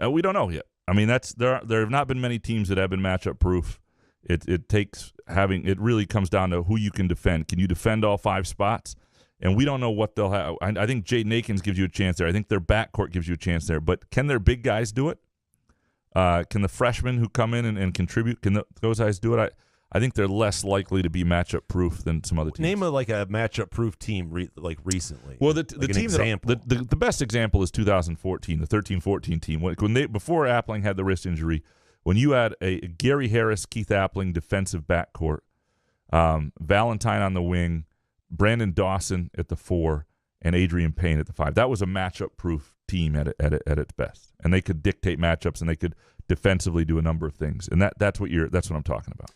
we don't know yet. There have not been many teams that have been matchup-proof. It really comes down to who you can defend. Can you defend all 5 spots? And we don't know what they'll have. I think Jaden Akins gives you a chance there. I think their backcourt gives you a chance there. But can their big guys do it? Can the freshmen who come in and contribute, can those guys do it? I think they're less likely to be matchup-proof than some other teams. Name a matchup-proof team recently. Well, the team the best example is 2014, the 13-14 team. Before Appling had the wrist injury, when you had a Gary Harris, Keith Appling defensive backcourt, Valentine on the wing, Brandon Dawson at the 4, and Adrian Payne at the 5. That was a matchup-proof team at its best, and they could dictate matchups and they could defensively do a number of things, and that's what I'm talking about.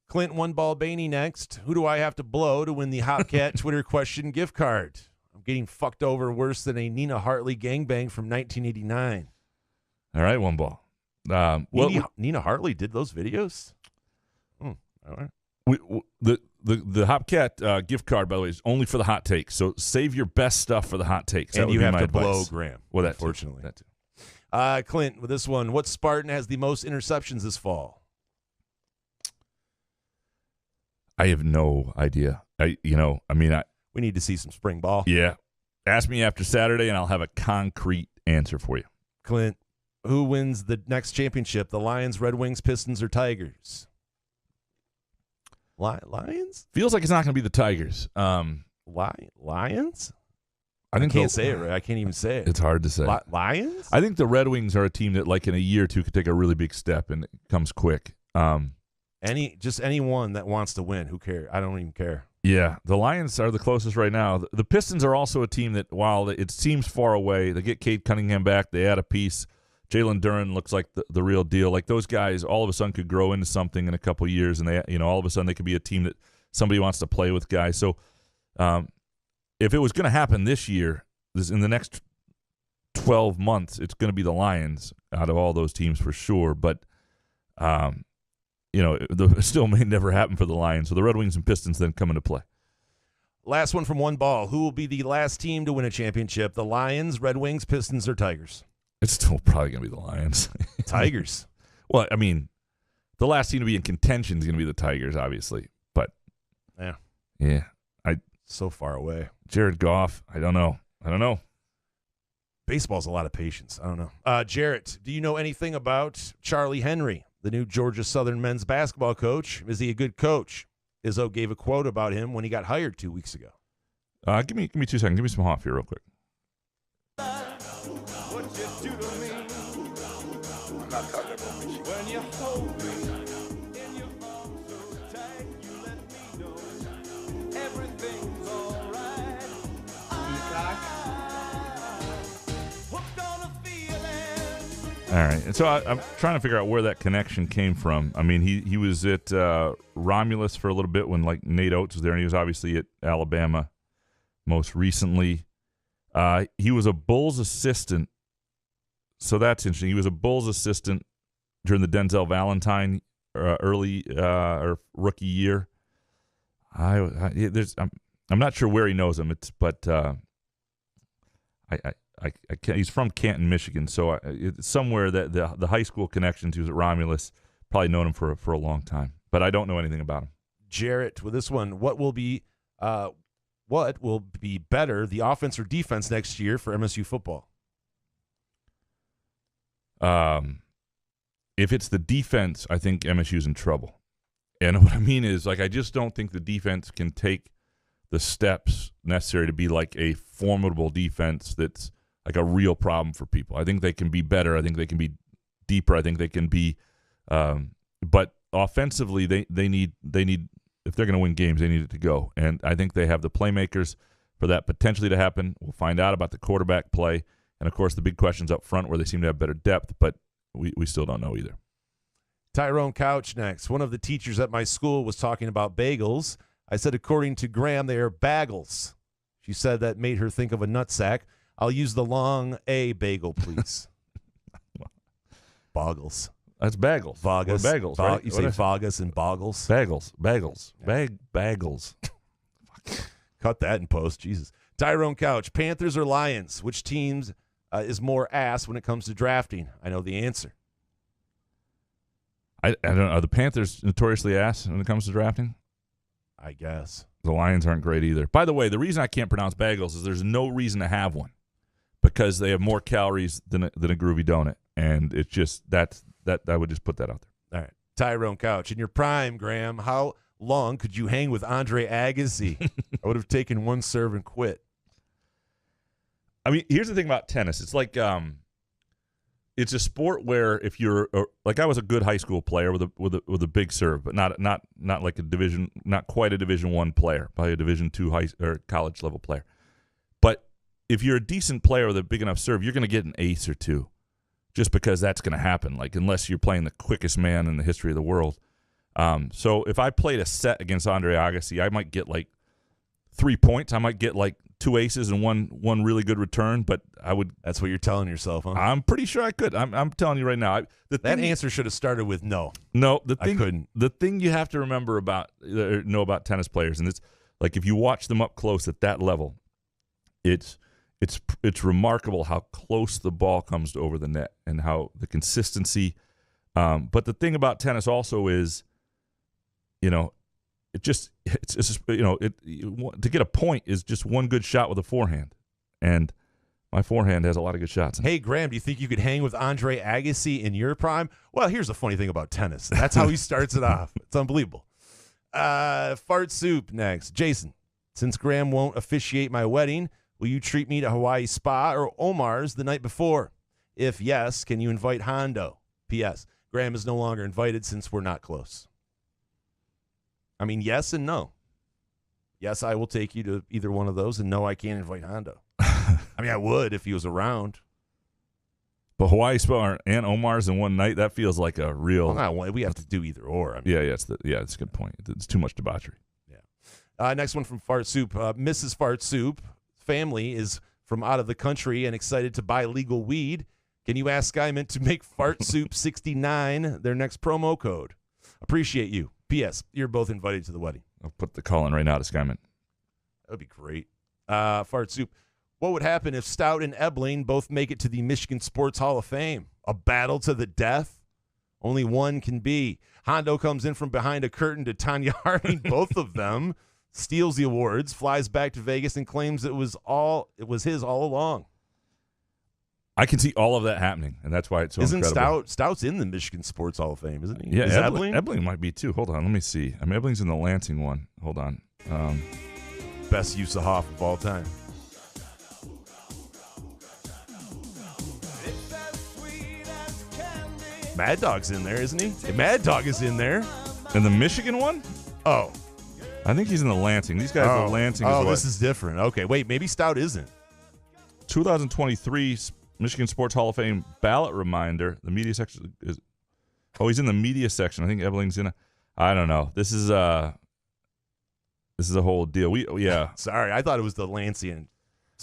Clint One Ball Baney next. Who do I have to blow to win the Hopcat Twitter question gift card? I'm getting fucked over worse than a Nina Hartley gangbang from 1989. All right, One Ball. Nina Hartley did those videos. All right. The Hopcat gift card, by the way, is only for the hot takes. So save your best stuff for the hot takes. And you have to blow Graham. Well, unfortunately. That too. Clint, with this one, what Spartan has the most interceptions this fall? I have no idea. We need to see some spring ball. Yeah. Ask me after Saturday, and I'll have a concrete answer for you. Clint, who wins the next championship? The Lions, Red Wings, Pistons, or Tigers? Lions? Feels like it's not going to be the Tigers. Lions? I can't say it right. I can't even say it. It's hard to say. Lions? I think the Red Wings are a team that, like in a year or two, could take a really big step, and it comes quick. Anyone that wants to win, who cares? I don't even care. Yeah, the Lions are the closest right now. The Pistons are also a team that, while it seems far away, they get Cade Cunningham back, they add a piece. Jalen Duren looks like the real deal. Like those guys, all of a sudden could grow into something in a couple of years, and they, all of a sudden they could be a team that somebody wants to play with guys. So, if it was going to happen this year, in the next 12 months, it's going to be the Lions out of all those teams for sure. But, it still may never happen for the Lions. So the Red Wings and Pistons then come into play. Last one from One Ball. Who will be the last team to win a championship? The Lions, Red Wings, Pistons, or Tigers? It's still probably going to be the Lions. Tigers. Well, the last team to be in contention is going to be the Tigers, obviously. But, yeah. So far away. Jared Goff, I don't know. Baseball's a lot of patience. I don't know. Jarrett, do you know anything about Charlie Henry, the new Georgia Southern men's basketball coach? Is he a good coach? Izzo gave a quote about him when he got hired 2 weeks ago. Give me 2 seconds. Give me some Hoff here real quick. What you do to me I'm not talking about Michigan. when you hold me in your arms so tight, you let me know everything's alright. Hooked on a feeling. All right. And so I'm trying to figure out where that connection came from. I mean, he was at Romulus for a little bit when like Nate Oates was there, and he was obviously at Alabama most recently. He was a Bulls assistant, so that's interesting. He was a Bulls assistant during the Denzel Valentine early or rookie year. I'm not sure where he knows him. But I can't, he's from Canton, Michigan, so it's somewhere that the high school connections. He was at Romulus, probably known him for a long time, but I don't know anything about him. Jarrett, with this one, what will be better, the offense or defense next year for MSU football? If it's the defense, I think MSU's in trouble. And what I mean is, like, I just don't think the defense can take the steps necessary to be like a formidable defense that's like a real problem for people. I think they can be better. I think they can be deeper. I think they can be, but offensively, they need. If they're going to win games, they need it to go. And I think they have the playmakers for that potentially to happen. We'll find out about the quarterback play. And, of course, the big questions up front where they seem to have better depth, but we still don't know either. Tyrone Couch next. One of the teachers at my school was talking about bagels. I said, according to Graham, they are bagels. She said that made her think of a nutsack. I'll use the long A bagel, please. Boggles. That's bagels. Vagas. Or bagels, right? You say Vagas and boggles. Bagels. Bagels. Cut that in post. Jesus. Tyrone Couch, Panthers or Lions? Which teams is more ass when it comes to drafting? I know the answer. I don't know. Are the Panthers notoriously ass when it comes to drafting? I guess. The Lions aren't great either. By the way, the reason I can't pronounce bagels is there's no reason to have one because they have more calories than a groovy donut. And it's just that I would just put that out there. All right. Tyrone Couch, in your prime, Graham, how long could you hang with Andre Agassi? I would have taken one serve and quit. I mean, here's the thing about tennis. It's like it's a sport where if you're like I was a good high school player with a big serve, but not like not quite a Division I player, probably a Division II high or college level player. But if you're a decent player with a big enough serve, you're going to get an ace or two, just because that's going to happen. Like unless you're playing the quickest man in the history of the world. So if I played a set against Andre Agassi, I might get like 3 points. I might get like 2 aces and one really good return, but I would. That's what you're telling yourself, huh? I'm pretty sure I could. I'm telling you right now. That answer should have started with no. No, I couldn't. The thing you have to remember know about tennis players, and it's like if you watch them up close at that level, it's remarkable how close the ball comes to over the net and how the consistency. But the thing about tennis also is, it's just to get a point is just one good shot with a forehand, and my forehand has a lot of good shots. Hey, Graham, do you think you could hang with Andre Agassi in your prime? Well, here's the funny thing about tennis. That's how he starts it off. It's unbelievable. Fart Soup next. Jason, since Graham won't officiate my wedding, will you treat me to Hawaii Spa or Omar's the night before? If yes, can you invite Hondo? P.S. Graham is no longer invited since we're not close. I mean, yes and no. Yes, I will take you to either one of those, and no, I can't invite Hondo. I mean, I would if he was around. But Hawaii Spa and Omar's in one night, that feels like a real... Well, we have to do either or. I mean, it's a good point. It's too much debauchery. Yeah. Next one from Fart Soup. Mrs. Fart Soup family is from out of the country and excited to buy legal weed. Can you ask Skymint to make Fart Soup 69 their next promo code? Appreciate you. P.S. You're both invited to the wedding. I'll put the call in right now to Skymint. That would be great. Fart Soup. What would happen if Stout and Ebling both make it to the Michigan Sports Hall of Fame? A battle to the death? Only one can be. Hondo comes in from behind a curtain to Tanya Harding, both of them, steals the awards, flies back to Vegas, and claims it was his all along. I can see all of that happening, and that's why it's so Isn't incredible. Stout's in the Michigan Sports Hall of Fame, isn't he? Yeah, Is Ebling? Ebling might be too. Hold on, let me see. I mean, Ebling's in the Lansing one. Hold on. Best use of Hoff of all time. It's as sweet as candy. Mad Dog's in there, isn't he? Mad Dog is in there. In the Michigan one, Oh. I think he's in the Lansing. These guys, the Lansing is what? this is different. Okay, wait, maybe Stout isn't. 2023 Michigan Sports Hall of Fame ballot reminder. The media section is. Oh, he's in the media section. I think Ebling's in. I don't know. This is a whole deal. Sorry, I thought it was the Lansing.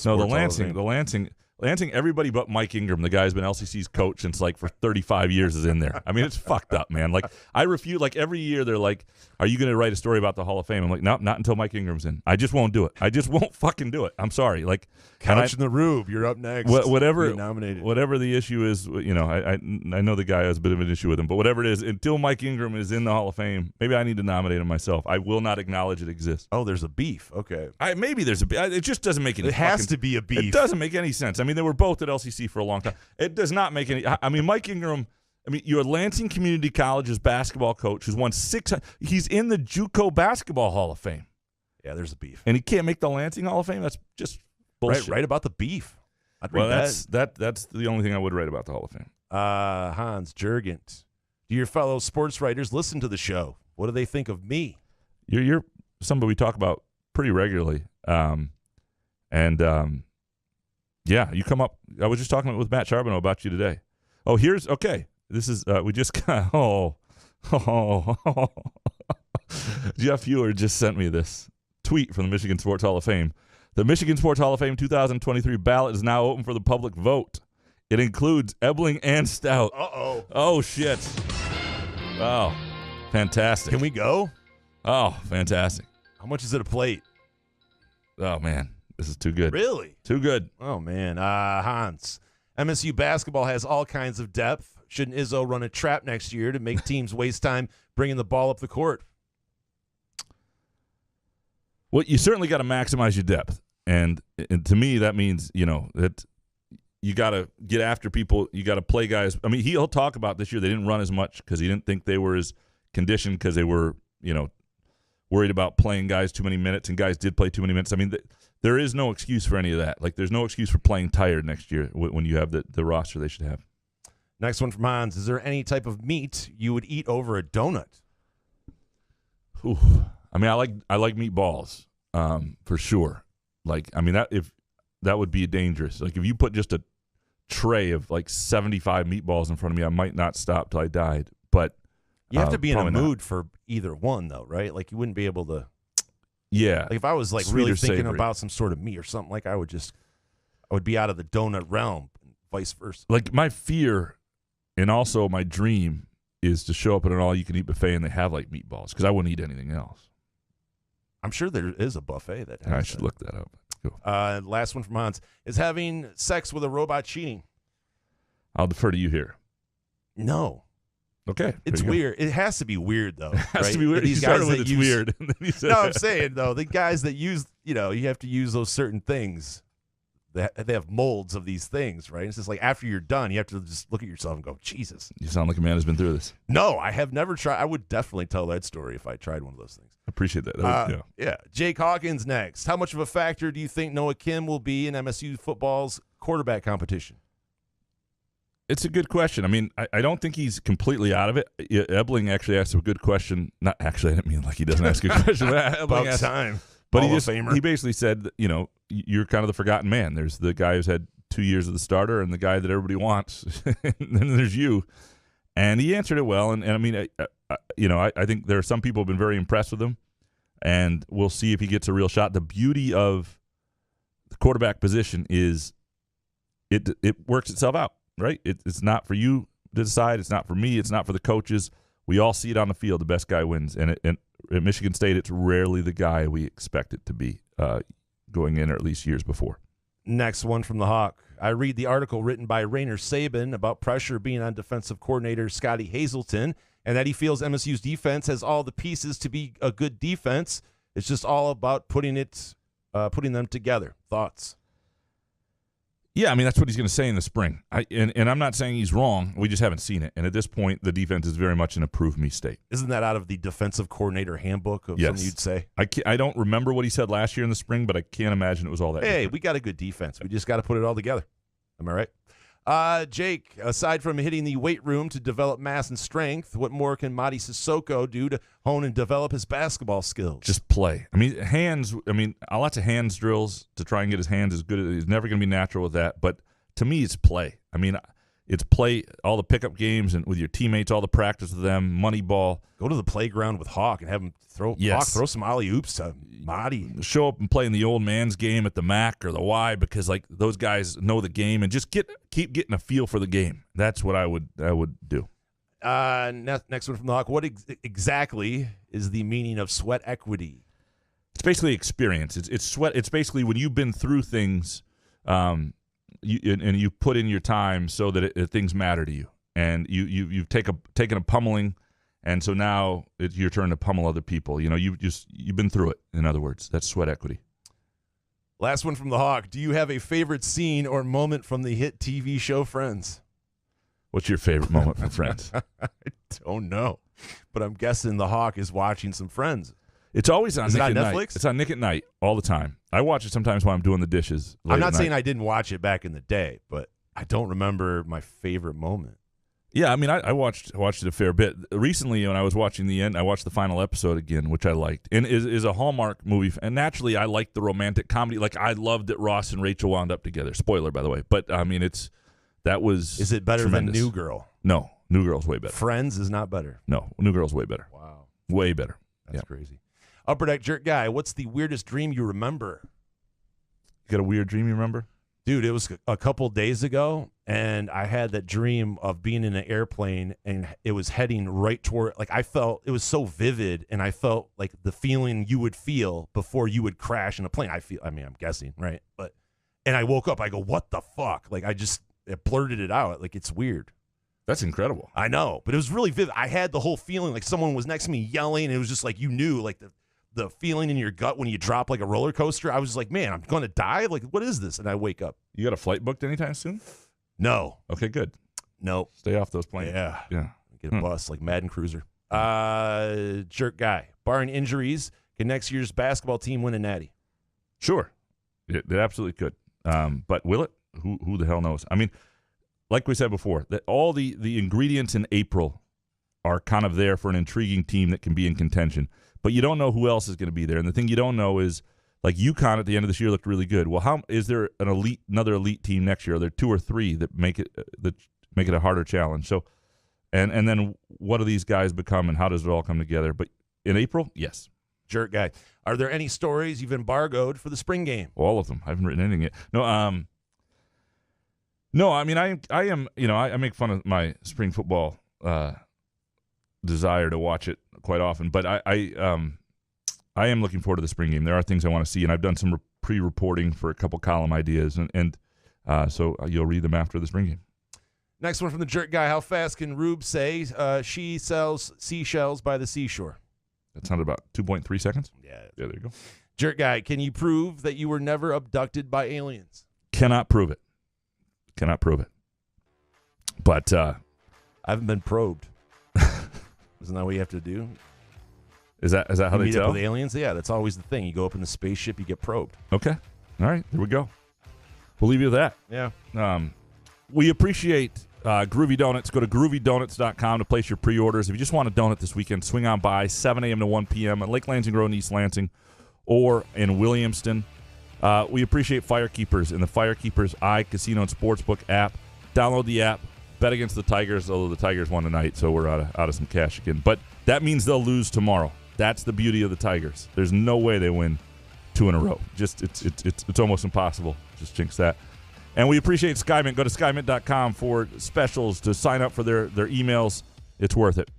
No, the Sports Hall of Fame. Lansing. Everybody but Mike Ingram, the guy who's been LCC's coach since like for 35 years, is in there. I mean, it's fucked up, man. Like I refuse. Like every year, they're like, "Are you going to write a story about the Hall of Fame?" I'm like, "Nope, not until Mike Ingram's in. I just won't do it. I just won't fucking do it. I'm sorry." Like, Couch in the Rube, you're up next. whatever You're nominated. whatever the issue is, I know the guy has a bit of an issue with him, but whatever it is, until Mike Ingram is in the Hall of Fame, maybe I need to nominate him myself. I will not acknowledge it exists. Oh, there's a beef. Okay. Maybe there's it just doesn't make any. It has to be a beef. It doesn't make any sense. I mean, they were both at LCC for a long time. It does not make any. I mean, Mike Ingram. I mean, you're Lansing Community College's basketball coach who's won 6. He's in the JUCO Basketball Hall of Fame, Yeah, there's a beef. and he can't make the Lansing Hall of Fame. That's just bullshit. Right about the beef. I'd read Well, that. that's the only thing I would write about the Hall of Fame. Hans Jurgens. Do your fellow sports writers listen to the show? What do they think of me? You're somebody we talk about pretty regularly, yeah, you come up. I was just talking with Matt Charbonneau about you today. Oh, okay. This is we just got. Jeff Ewer just sent me this tweet from the Michigan Sports Hall of Fame. The Michigan Sports Hall of Fame 2023 ballot is now open for the public vote. It includes Ebling and Stout. Uh-oh. Oh, shit. Oh, fantastic. Can we go? Oh, fantastic. How much is it a plate? Oh, man. This is too good. Really? Too good. Oh, man. Hans. MSU basketball has all kinds of depth. Shouldn't Izzo run a trap next year to make teams waste time bringing the ball up the court? Well, you certainly got to maximize your depth. And to me, that means, that you got to get after people. You got to play guys. I mean, he'll talk about this year they didn't run as much because he didn't think they were as conditioned because they were, worried about playing guys too many minutes, and guys did play too many minutes. I mean, there is no excuse for any of that. Like, there's no excuse for playing tired next year when you have the roster they should have. Next one from Hans. Is there any type of meat you would eat over a donut? Ooh. I mean, I like meatballs, for sure. Like, I mean, that would be dangerous. Like, if you put just a tray of like 75 meatballs in front of me, I might not stop till I died. But You have to be in a probably not. mood for either one, though, right? Like, you wouldn't be able to. Yeah. Like, if I was like Sweet really or thinking savory. about some sort of meat or something, like I would be out of the donut realm, vice versa. Like, my fear and also my dream is to show up at an all-you-can-eat buffet and they have like meatballs because I wouldn't eat anything else. I'm sure there is a buffet that has I should that. look that up. Cool. Last one from Hans. Is having sex with a robot cheating? I'll defer to you here. No. Okay. It's there you go. weird. It has to be weird, though. It has right? to be weird. These You started guys with that it's use, weird. And then you said, No, I'm saying, though, the guys that use, you have to use those certain things. They have molds of these things, right? It's just like after you're done, you have to just look at yourself and go, Jesus. You sound like a man who's been through this. No, I have never tried. I would definitely tell that story if I tried one of those things. I appreciate that. That was- Yeah. Jake Hawkins next. How much of a factor do you think Noah Kim will be in MSU football's quarterback competition? It's a good question. I mean, I don't think he's completely out of it. Ebling actually asked a good question. Not actually, I didn't mean like he doesn't ask a good question. Ebling About asked, time. but Hall of Famer. he basically said, that, you're kind of the forgotten man. There's the guy who's had 2 years of the starter and the guy that everybody wants. And then there's you. And he answered it well. And I mean, I think there are some people who have been very impressed with him. And we'll see if he gets a real shot. The beauty of the quarterback position is it works itself out, right? It's not for you to decide. It's not for me. It's not for the coaches. We all see it on the field. The best guy wins. And at Michigan State, it's rarely the guy we expect it to be going in, or at least years before. Next one from the Hawk. I read the article written by Rainer Saban about pressure being on defensive coordinator Scotty Hazelton, and that he feels MSU's defense has all the pieces to be a good defense. It's just all about putting them together. Thoughts? Yeah, I mean, that's what he's going to say in the spring. And I'm not saying he's wrong. We just haven't seen it. And at this point, the defense is very much in a prove me state. Isn't that out of the defensive coordinator handbook of Yes. something you'd say? I don't remember what he said last year in the spring, but I can't imagine it was all that. Hey, different. we got a good defense. We just got to put it all together. Am I right? Jake, aside from hitting the weight room to develop mass and strength, what more can Madi Sissoko do to hone and develop his basketball skills? Just play. I mean, hands. I mean, lots of hands drills to try and get his hands as good. He's never going to be natural with that. But to me, it's play. I mean, it's play all the pickup games and with your teammates, all the practice with them, money ball. Go to the playground with Hawk and have him throw some alley oops to Madi. Show up and play in the old man's game at the MAC or the Y because like those guys know the game and just keep getting a feel for the game. That's what I would do. Next one from the Hawk. What exactly is the meaning of sweat equity? It's basically experience. It's sweat. It's basically when you've been through things, you put in your time so that things matter to you, and you've taken a pummeling, and so now it's your turn to pummel other people. You know, you've been through it. In other words, that's sweat equity. Last one from the Hawk. Do you have a favorite scene or moment from the hit TV show Friends? What's your favorite moment from Friends? I don't know, but I'm guessing the Hawk is watching some Friends. It's always on. Is it Nick on at Night. Netflix? It's on Nick at Night all the time. I watch it sometimes while I'm doing the dishes. I'm not saying I didn't watch it back in the day, but I don't remember my favorite moment. Yeah, I mean, I watched it a fair bit recently. When I was watching the end, I watched the final episode again, which I liked, and is a Hallmark movie. And naturally, I like the romantic comedy. Like I loved that Ross and Rachel wound up together. Spoiler, by the way, but I mean, Is it better than New Girl? No, New Girl's way better. Friends is not better. No, New Girl's way better. Wow, way better. That's crazy. Upper Deck Jerk Guy, what's the weirdest dream you remember? You got a weird dream you remember? Dude, it was a couple days ago, and I had that dream of being in an airplane, and it was heading right toward, like I felt, it was so vivid, and I felt like the feeling you would feel before you would crash in a plane. I'm guessing, right? And I woke up, I go, what the fuck? Like it blurted it out. Like it's weird. That's incredible. I know, but it was really vivid. I had the whole feeling like someone was next to me yelling, and it was just like you knew, like the feeling in your gut when you drop like a roller coaster. I was like, man, I'm going to die. Like, what is this? And I wake up. You got a flight booked anytime soon? No. Okay, good. No. Stay off those planes. Yeah. Yeah. Get a bus like Madden Cruiser. Jerk Guy. Barring injuries, can next year's basketball team win a natty? Sure. It absolutely could. But will it? Who the hell knows? I mean, like we said before, that all the ingredients in April are kind of there for an intriguing team that can be in contention. But you don't know who else is going to be there. And the thing you don't know is, like UConn at the end of this year looked really good. Well, how is there another elite team next year? Are there 2 or 3 that make it a harder challenge? So, and then what do these guys become, and how does it all come together? But in April, yes. Jerk Guy. Are there any stories you've embargoed for the spring game? All of them. I haven't written anything yet. No. No. I mean, I am. You know, I make fun of my spring football desire to watch it quite often, but I am looking forward to the spring game. There are things I want to see, and I've done some pre-reporting for a couple column ideas, and so you'll read them after the spring game. Next one from the Jerk Guy. How fast can Rube say she sells seashells by the seashore? That sounded about 2.3 seconds. Yeah, there you go. Jerk Guy, can you prove that you were never abducted by aliens? Cannot prove it. But I haven't been probed. Isn't that what you have to do? Is that how they meet tell? Up with aliens? Yeah, that's always the thing. You go up in the spaceship, you get probed. Okay. All right. There we go. We'll leave you with that. Yeah. We appreciate Groovy Donuts. Go to groovydonuts.com to place your pre-orders. If you just want a donut this weekend, swing on by 7 a.m. to 1 p.m. at Lake Lansing Road in East Lansing or in Williamston. We appreciate Firekeepers and the Firekeepers iCasino and Sportsbook app. Download the app. Bet against the Tigers, although the Tigers won tonight, so we're out of some cash again. But that means they'll lose tomorrow. That's the beauty of the Tigers. There's no way they win 2 in a row. Just it's almost impossible. Just jinx that. And we appreciate SkyMint. Go to skymint.com for specials to sign up for their emails. It's worth it.